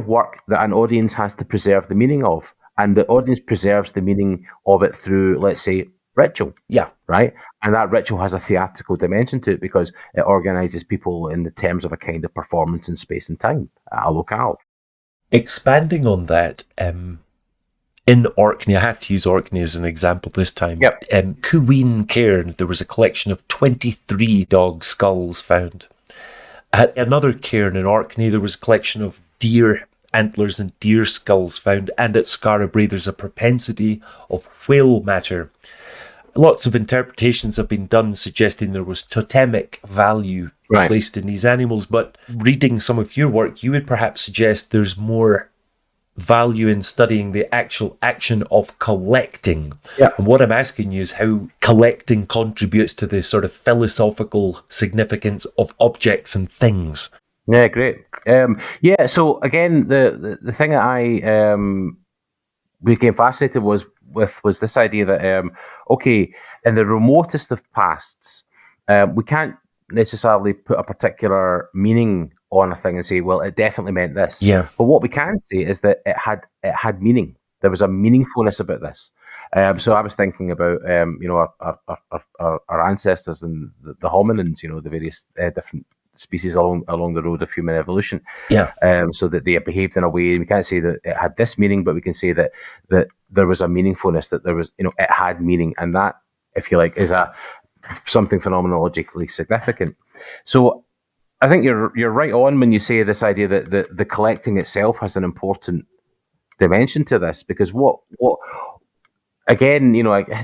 S2: work that an audience has to preserve the meaning of. And the audience preserves the meaning of it through, let's say, ritual.
S1: Yeah.
S2: Right? And that ritual has a theatrical dimension to it because it organizes people in the terms of a kind of performance in space and time at a locale.
S1: Expanding on that, in Orkney, I have to use Orkney as an example this time.
S2: Yep.
S1: Cuween Cairn, there was a collection of 23 dog skulls found. At another cairn in Orkney, there was a collection of deer antlers and deer skulls found. And at Skara there's a propensity of whale matter. Lots of interpretations have been done suggesting there was totemic value placed in these animals. But reading some of your work, you would perhaps suggest there's more value in studying the actual action of collecting.
S2: Yeah.
S1: And what I'm asking you is how collecting contributes to the sort of philosophical significance of objects and things.
S2: Yeah, great. So again, the thing that I became fascinated was this idea that in the remotest of pasts, we can't necessarily put a particular meaning on a thing and say, well, it definitely meant this.
S1: Yeah.
S2: But what we can say is that it had meaning. There was a meaningfulness about this. So I was thinking about our ancestors and the hominins, the various different species along the road of human evolution.
S1: Yeah.
S2: So that they behaved in a way. We can't say that it had this meaning, but we can say that there was a meaningfulness, that there was, it had meaning, and that, if you like, is something phenomenologically significant. So I think you're right on when you say this idea that the collecting itself has an important dimension to this, because what again,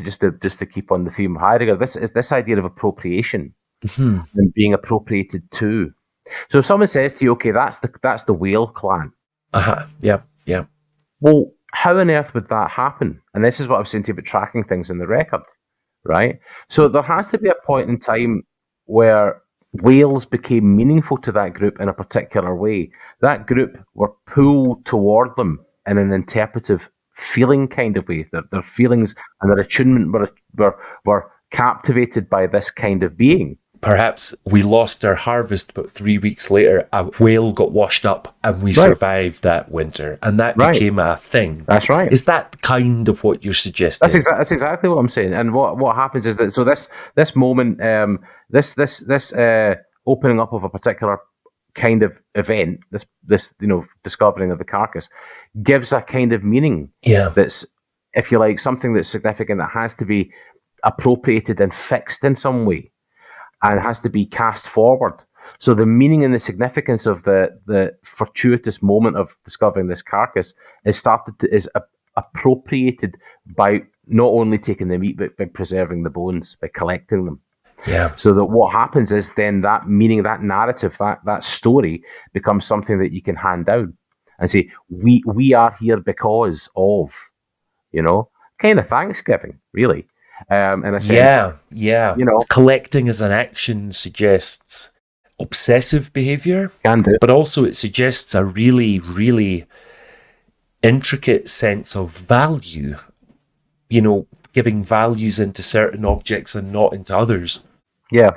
S2: just to keep on the theme of Heidegger, this idea of appropriation and being appropriated to. So if someone says to you, okay, that's the whale clan.
S1: Yeah.
S2: Well, how on earth would that happen? And this is what I was saying to you about tracking things in the record, right? So there has to be a point in time where whales became meaningful to that group in a particular way. That group were pulled toward them in an interpretive feeling kind of way. Their feelings and their attunement were captivated by this kind of being.
S1: Perhaps we lost our harvest, but 3 weeks later, a whale got washed up and we survived that winter. And that became a thing.
S2: That's right.
S1: Is that kind of what you're suggesting?
S2: That's exactly what I'm saying. And what happens is that, so this moment, this opening up of a particular kind of event, this discovering of the carcass, gives a kind of meaning.
S1: Yeah.
S2: That's, if you like, something that's significant, that has to be appropriated and fixed in some way, and has to be cast forward. So the meaning and the significance of the fortuitous moment of discovering this carcass is appropriated by not only taking the meat, but by preserving the bones, by collecting them.
S1: Yeah.
S2: So that what happens is then that meaning, that narrative, that story becomes something that you can hand down and say, we are here because of, kind of Thanksgiving, really. In a sense.
S1: Yeah. Collecting as an action suggests obsessive behavior.
S2: Can do.
S1: But also it suggests a really, really intricate sense of value. Giving values into certain objects and not into others. Yeah.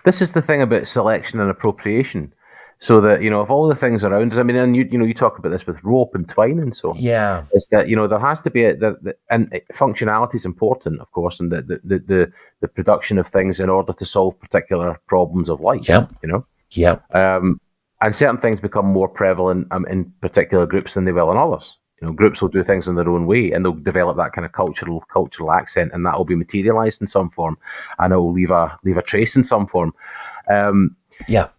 S2: This is the thing about selection and appropriation. So that, of all the things around us, I mean, and you talk about this with rope and twine and so on.
S1: Yeah.
S2: Is that, there has to be and functionality is important, of course, and the production of things in order to solve particular problems of life.
S1: Yeah. Yeah.
S2: And certain things become more prevalent in particular groups than they will in others. Groups will do things in their own way, and they'll develop that kind of cultural accent, and that will be materialized in some form, and it will leave a trace in some form.
S1: Yeah.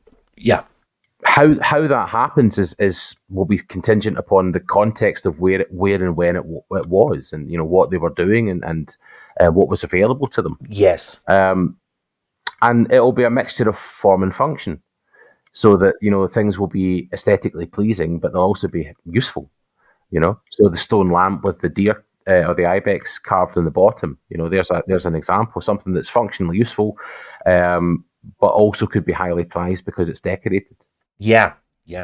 S2: How that happens will be contingent upon the context of where and when it was, and what they were doing and what was available to them.
S1: Yes.
S2: And it will be a mixture of form and function, so that things will be aesthetically pleasing, but they'll also be useful. So the stone lamp with the deer or the ibex carved on the bottom. There's an example, something that's functionally useful, but also could be highly prized because it's decorated.
S1: Yeah.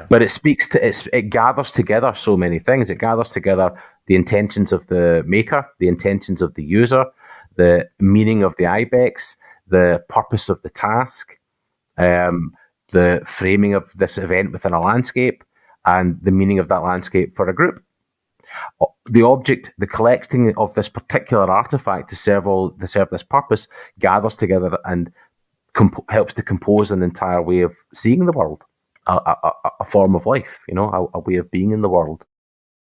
S2: But it gathers together so many things. It gathers together the intentions of the maker, the intentions of the user, the meaning of the ibex, the purpose of the task, the framing of this event within a landscape, and the meaning of that landscape for a group. the object, the collecting of this particular artifact to serve this purpose, gathers together and helps to compose an entire way of seeing the world, a form of life, a way of being in the world.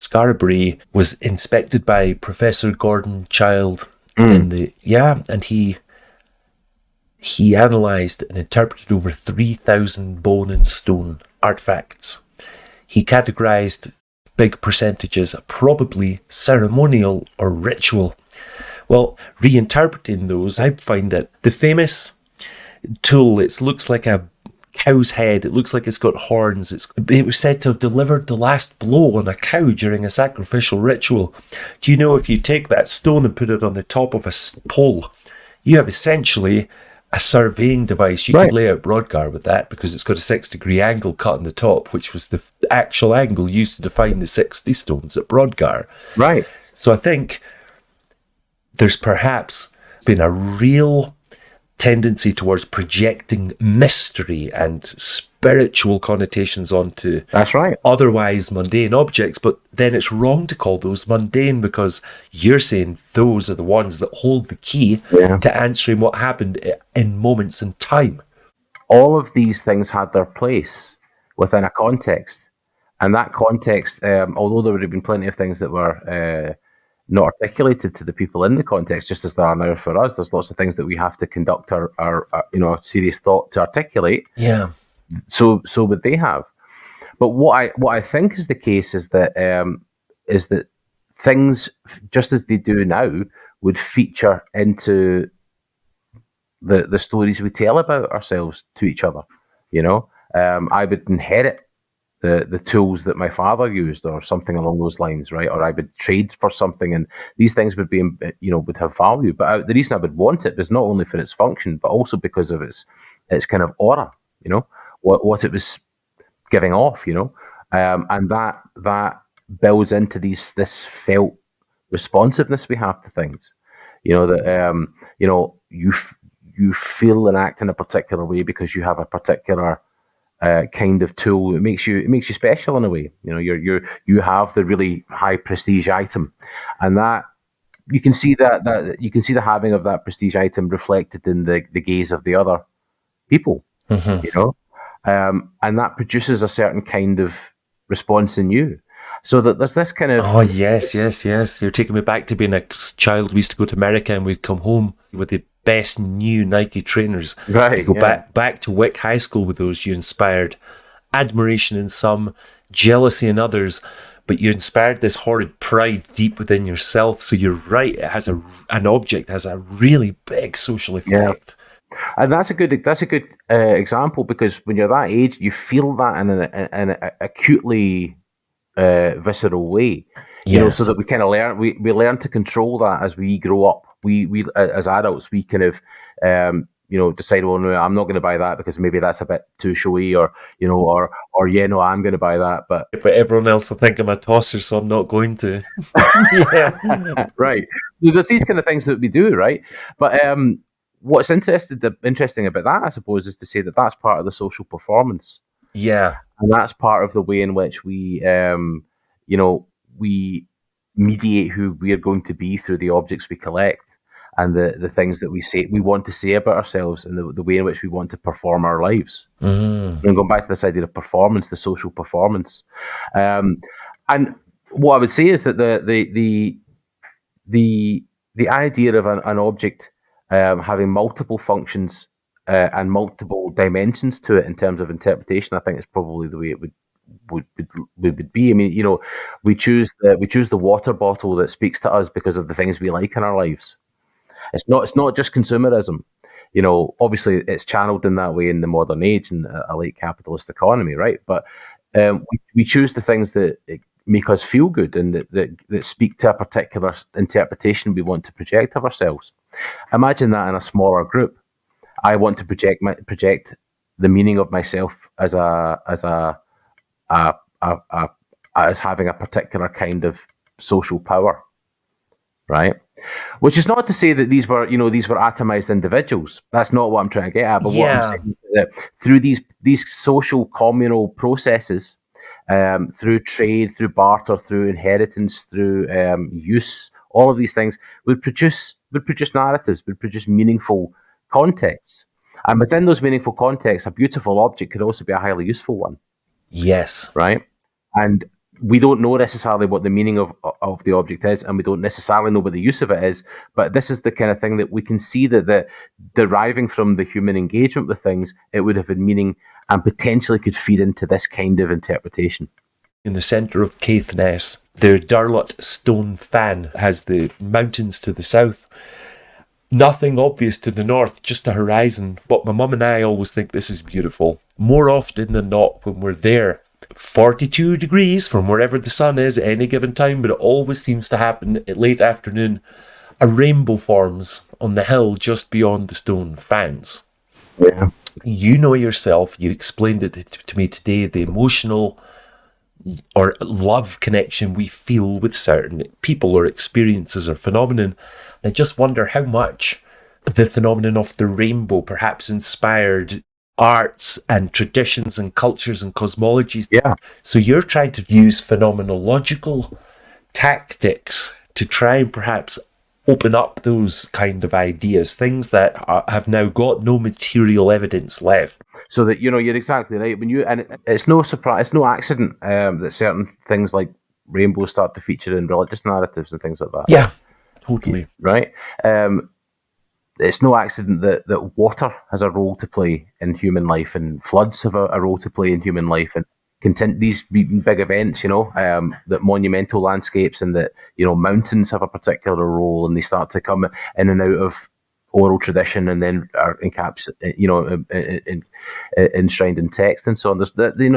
S1: Scarabray was inspected by Professor Gordon Child and he analysed and interpreted over 3,000 bone and stone artifacts. He categorised big percentages probably ceremonial or ritual. Well, reinterpreting those, I find that the famous tool, it looks like a cow's head, it looks like it's got horns, it was said to have delivered the last blow on a cow during a sacrificial ritual. Do you know, if you take that stone and put it on the top of a pole, you have essentially a surveying device. You could lay out Brodgar with that, because it's got a 6-degree angle cut on the top, which was the actual angle used to define the 60 stones at Brodgar.
S2: Right.
S1: So I think there's perhaps been a real tendency towards projecting mystery and spiritual connotations onto otherwise mundane objects, but then it's wrong to call those mundane, because you're saying those are the ones that hold the key to answering what happened in moments in time.
S2: All of these things had their place within a context, and that context, although there would have been plenty of things that were not articulated to the people in the context, just as there are now for us, there's lots of things that we have to conduct our serious thought to articulate.
S1: Yeah.
S2: So would they have. But what I think is the case is that things, just as they do now, would feature into the stories we tell about ourselves to each other. I would inherit the tools that my father used, or something along those lines, right? Or I would trade for something, and these things would be, would have value. But the reason I would want it was not only for its function, but also because of its kind of aura, what it was giving off, and that builds into this felt responsiveness we have to things, that you feel and act in a particular way because you have a particular kind of tool. It makes you special in a way. You have the really high prestige item, and that you can see that you can see the having of that prestige item reflected in the gaze of the other people.
S1: Mm-hmm.
S2: And that produces a certain kind of response in you. So that there's this kind of...
S1: Oh, yes. You're taking me back to being a child. We used to go to America and we'd come home with the best new Nike trainers.
S2: Right.
S1: You go back to Wick High School with those. You inspired admiration in some, jealousy in others, but you inspired this horrid pride deep within yourself. So you're right. It has an object has a really big social effect.
S2: Yeah. And that's a good example, because when you're that age, you feel that in an acutely visceral way, so that we kind of learn we learn to control that as we grow up. We as adults, we kind of decide, well, no, I'm not going to buy that because maybe that's a bit too showy, or no, I'm going to buy that, but
S1: everyone else will think I'm a tosser, so I'm not going to.
S2: Right. There's these kind of things that we do, right? But what's interesting about that, I suppose, is to say that that's part of the social performance.
S1: Yeah.
S2: And that's part of the way in which we, we mediate who we are going to be through the objects we collect, and the things that we want to say about ourselves, and the way in which we want to perform our lives.
S1: Mm.
S2: And going back to this idea of performance, the social performance. And what I would say is that the idea of an object having multiple functions and multiple dimensions to it in terms of interpretation, I think is probably the way it would be. I mean, we choose the water bottle that speaks to us because of the things we like in our lives. It's not just consumerism. Obviously it's channeled in that way in the modern age and a late capitalist economy, right? But we choose the things that make us feel good and that speak to a particular interpretation we want to project of ourselves. Imagine that in a smaller group. I want to project the meaning of myself as having a particular kind of social power, right? Which is not to say that these were atomized individuals. That's not what I'm trying to get at. But what I'm saying is that through these social communal processes, through trade, through barter, through inheritance, through use, all of these things would produce narratives, would produce meaningful contexts. And within those meaningful contexts, a beautiful object could also be a highly useful one.
S1: Yes.
S2: Right? And we don't know necessarily what the meaning of the object is, and we don't necessarily know what the use of it is, but this is the kind of thing that we can see that deriving from the human engagement with things, it would have a meaning and potentially could feed into this kind of interpretation.
S1: In the centre of Caithness, the Durlot stone fan has the mountains to the south. Nothing obvious to the north, just a horizon. But my mum and I always think this is beautiful. More often than not, when we're there, 42 degrees from wherever the sun is at any given time, but it always seems to happen at late afternoon, a rainbow forms on the hill just beyond the stone fans.
S2: Yeah.
S1: You know yourself, you explained it to me today, the emotional or love connection we feel with certain people or experiences or phenomenon. I just wonder how much the phenomenon of the rainbow perhaps inspired arts and traditions and cultures and cosmologies.
S2: Yeah.
S1: So you're trying to use phenomenological tactics to try and perhaps open up those kind of ideas, things that have now got no material evidence left.
S2: So that, you're exactly right. It's no surprise, it's no accident that certain things like rainbows start to feature in religious narratives and things like that.
S1: Yeah, totally.
S2: Right? It's no accident that water has a role to play in human life, and floods have a role to play in human life, and these big events, that monumental landscapes and that, mountains have a particular role, and they start to come in and out of oral tradition and then are enshrined in text and so on.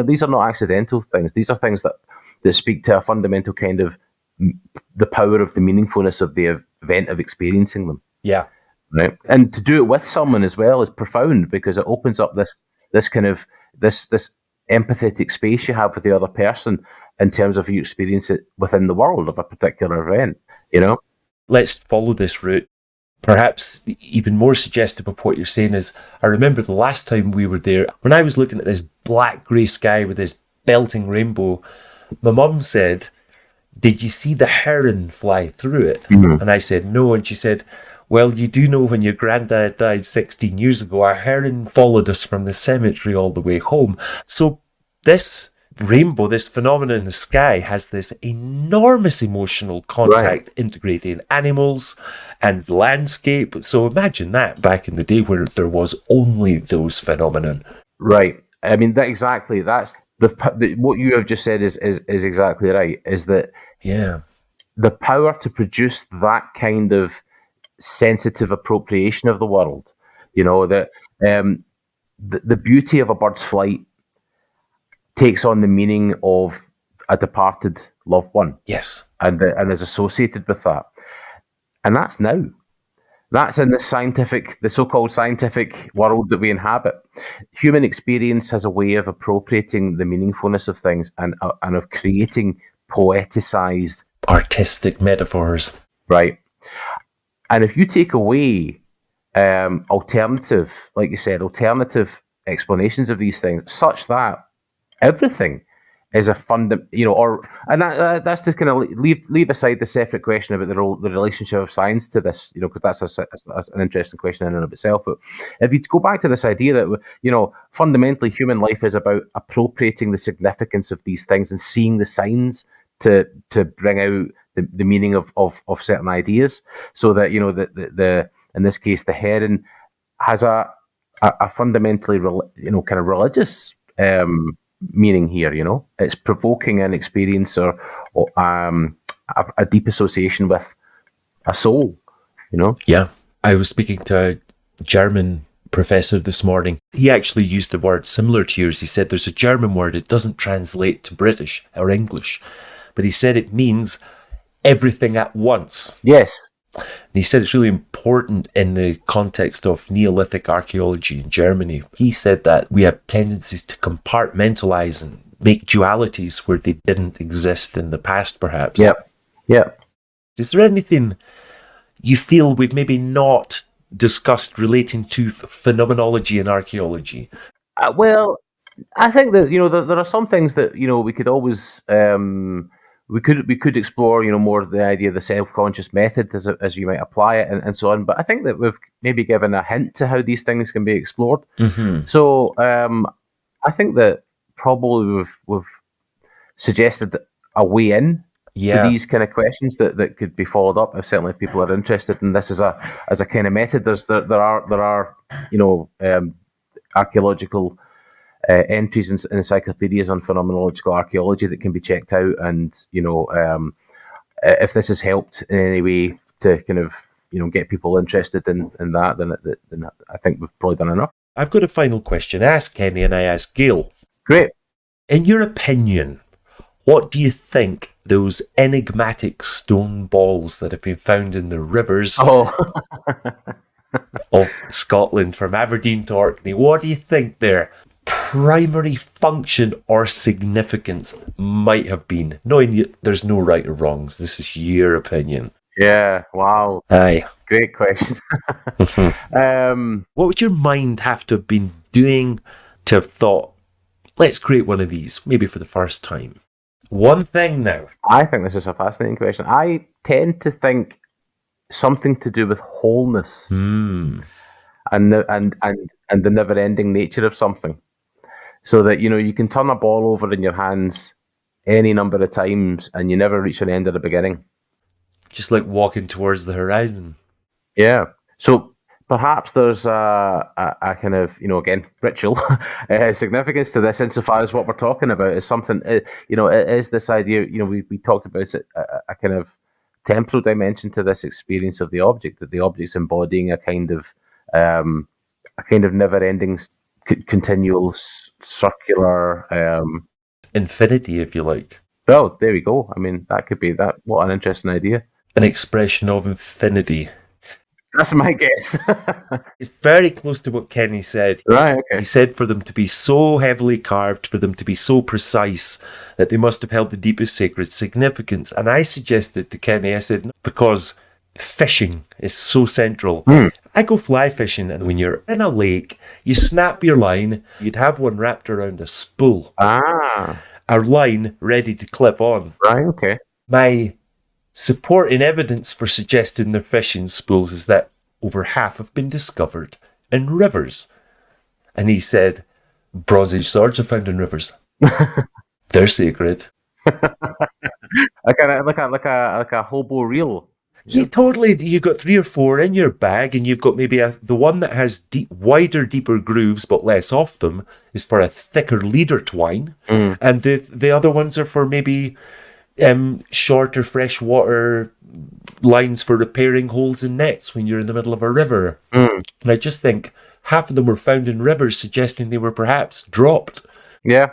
S2: These are not accidental things. These are things that speak to a fundamental kind of the power of the meaningfulness of the event of experiencing them.
S1: Yeah.
S2: Right. And to do it with someone as well is profound, because it opens up this kind of this empathetic space you have with the other person in terms of you experience it within the world of a particular event,
S1: Let's follow this route. Perhaps even more suggestive of what you're saying is, I remember the last time we were there, when I was looking at this black grey sky with this belting rainbow, my mum said, "Did you see the heron fly through it?" Mm-hmm. And I said, "No." And she said, "Well, you do know when your granddad died 16 years ago, a heron followed us from the cemetery all the way home." So this rainbow, this phenomenon in the sky, has this enormous emotional contact integrating animals and landscape. So imagine that back in the day where there was only those phenomenon.
S2: Right. I mean, exactly. That's what you have just said is exactly right. Is that the power to produce that kind of sensitive appropriation of the world, that the beauty of a bird's flight takes on the meaning of a departed loved one.
S1: Yes.
S2: And is associated with that. And that's now. That's in the so-called scientific world that we inhabit. Human experience has a way of appropriating the meaningfulness of things and of creating poeticized
S1: artistic metaphors.
S2: Right. And if you take away alternative explanations of these things, such that everything is a that's to kind of leave aside the separate question about the relationship of science to this, because that's an interesting question in and of itself. But if you go back to this idea that, fundamentally human life is about appropriating the significance of these things and seeing the signs to bring out the meaning of certain ideas, so that, the in this case, the heron has a fundamentally kind of religious meaning here. It's provoking an experience or a deep association with a soul.
S1: Yeah, I was speaking to a German professor this morning. He actually used a word similar to yours. He said there's a German word, it doesn't translate to British or English, but he said it means everything at once.
S2: Yes.
S1: And he said it's really important in the context of Neolithic archaeology in Germany. He said that we have tendencies to compartmentalize and make dualities where they didn't exist in the past, perhaps.
S2: Yep.
S1: Is there anything you feel we've maybe not discussed relating to phenomenology and archaeology?
S2: Well, I think that there are some things that we could always we could explore more the idea of the self-conscious method as you might apply it and so on. But I think that we've maybe given a hint to how these things can be explored.
S1: Mm-hmm.
S2: So I think that probably we've suggested a way in to these kind of questions that could be followed up. If certainly people are interested in this as a kind of method, there are archaeological entries in encyclopedias on phenomenological archaeology that can be checked out, and if this has helped in any way to kind of get people interested in that, then I think we've probably done enough.
S1: I've got a final question. I asked Kenny and I asked Gail.
S2: Great.
S1: In your opinion, what do you think those enigmatic stone balls that have been found in the rivers of Scotland, from Aberdeen to Orkney, what do you think their primary function or significance might have been? Knowing there's no right or wrongs, this is your opinion.
S2: Yeah, wow.
S1: Aye.
S2: Great question.
S1: What would your mind have to have been doing to have thought, let's create one of these, maybe for the first time? One thing now.
S2: I think this is a fascinating question. I tend to think something to do with wholeness and the never-ending nature of something. So that, you can turn a ball over in your hands any number of times and you never reach an end at the beginning.
S1: Just like walking towards the horizon.
S2: Yeah. So perhaps there's a kind of, again, ritual significance to this, insofar as what we're talking about is something, it is this idea, we talked about it, a kind of temporal dimension to this experience of the object, that the object's embodying a kind of never-ending, continual, circular...
S1: infinity, if you like.
S2: Oh, there we go. I mean, that could be that. What an interesting idea.
S1: An expression of infinity.
S2: That's my guess.
S1: It's very close to what Kenny said.
S2: Right, okay.
S1: He said for them to be so heavily carved, for them to be so precise, that they must have held the deepest sacred significance. And I suggested to Kenny, I said, because fishing is so central. I go fly fishing, and when you're in a lake, you snap your line, you'd have one wrapped around a spool. A line ready to clip on.
S2: Right, okay.
S1: My supporting evidence for suggesting they're fishing spools is that over half have been discovered in rivers. And he said, Bronze Age swords are found in rivers. They're sacred.
S2: like a hobo reel.
S1: Yeah, totally. You've got 3 or 4 in your bag, and you've got maybe the one that has wider, deeper grooves but less of them is for a thicker leader twine, and the other ones are for maybe shorter freshwater lines for repairing holes in nets when you're in the middle of a river. And I just think half of them were found in rivers, suggesting they were perhaps dropped.
S2: Yeah.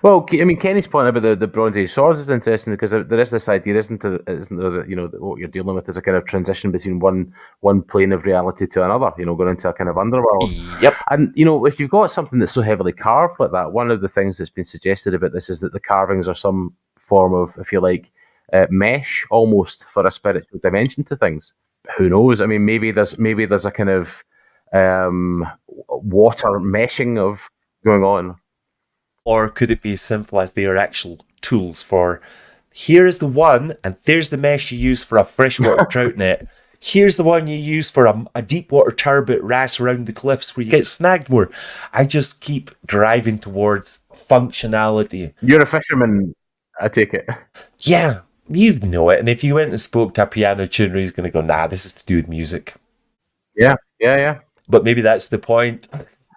S2: Well, I mean, Kenny's point about the Bronze Age swords is interesting, because there is this idea, isn't there, that what you're dealing with is a kind of transition between one plane of reality to another, going into a kind of underworld.
S1: Yep.
S2: And, if you've got something that's so heavily carved like that, one of the things that's been suggested about this is that the carvings are some form of, if you like, mesh almost for a spiritual dimension to things. Who knows? I mean, maybe there's a kind of water meshing of going on.
S1: Or could it be as simple as they are actual tools for, here is the one, and there's the mesh you use for a freshwater trout net. Here's the one you use for a deep water turbot wrasse around the cliffs where you get snagged more. I just keep driving towards functionality.
S2: You're a fisherman, I take it.
S1: Yeah, you know it. And if you went and spoke to a piano tuner, he's going to go, nah, this is to do with music.
S2: Yeah.
S1: But maybe that's the point.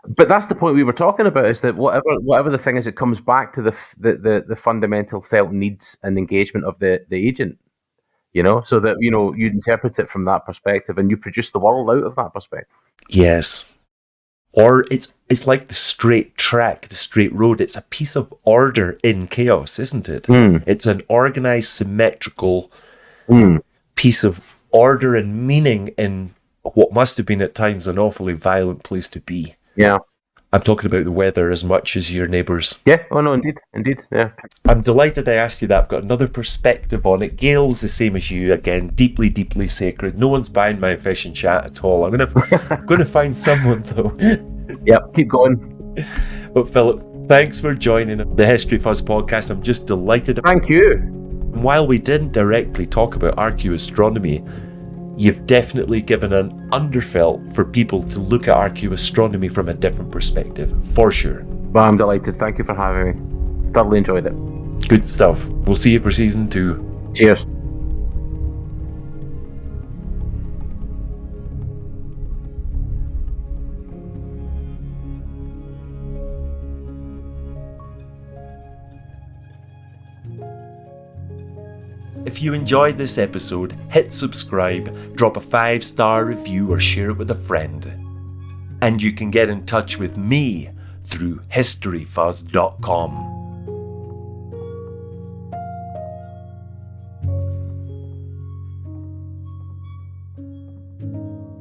S2: But that's the point we were talking about, is that whatever the thing is, it comes back to the fundamental felt needs and engagement of the agent, so that, you interpret it from that perspective and you produce the world out of that perspective.
S1: Yes. Or it's like the straight track, the straight road. It's a piece of order in chaos, isn't it? It's an organized, symmetrical piece of order and meaning in what must have been at times an awfully violent place to be.
S2: Yeah.
S1: I'm talking about the weather as much as your neighbours.
S2: Yeah, oh no, indeed, yeah.
S1: I'm delighted I asked you that. I've got another perspective on it. Gail's the same as you, again, deeply, deeply sacred. No one's buying my fishing chat at all. I'm going to find someone, though.
S2: Yep, keep going.
S1: But Philip, Thanks for joining the History Fuzz podcast. I'm just delighted.
S2: Thank you.
S1: While we didn't directly talk about archaeoastronomy, you've definitely given an underfelt for people to look at archaeoastronomy from a different perspective, for sure.
S2: Well, I'm delighted. Thank you for having me. Thoroughly enjoyed it.
S1: Good stuff. We'll see you for season 2.
S2: Cheers.
S1: If you enjoyed this episode, hit subscribe, drop a 5-star review or share it with a friend. And you can get in touch with me through historyfuzz.com.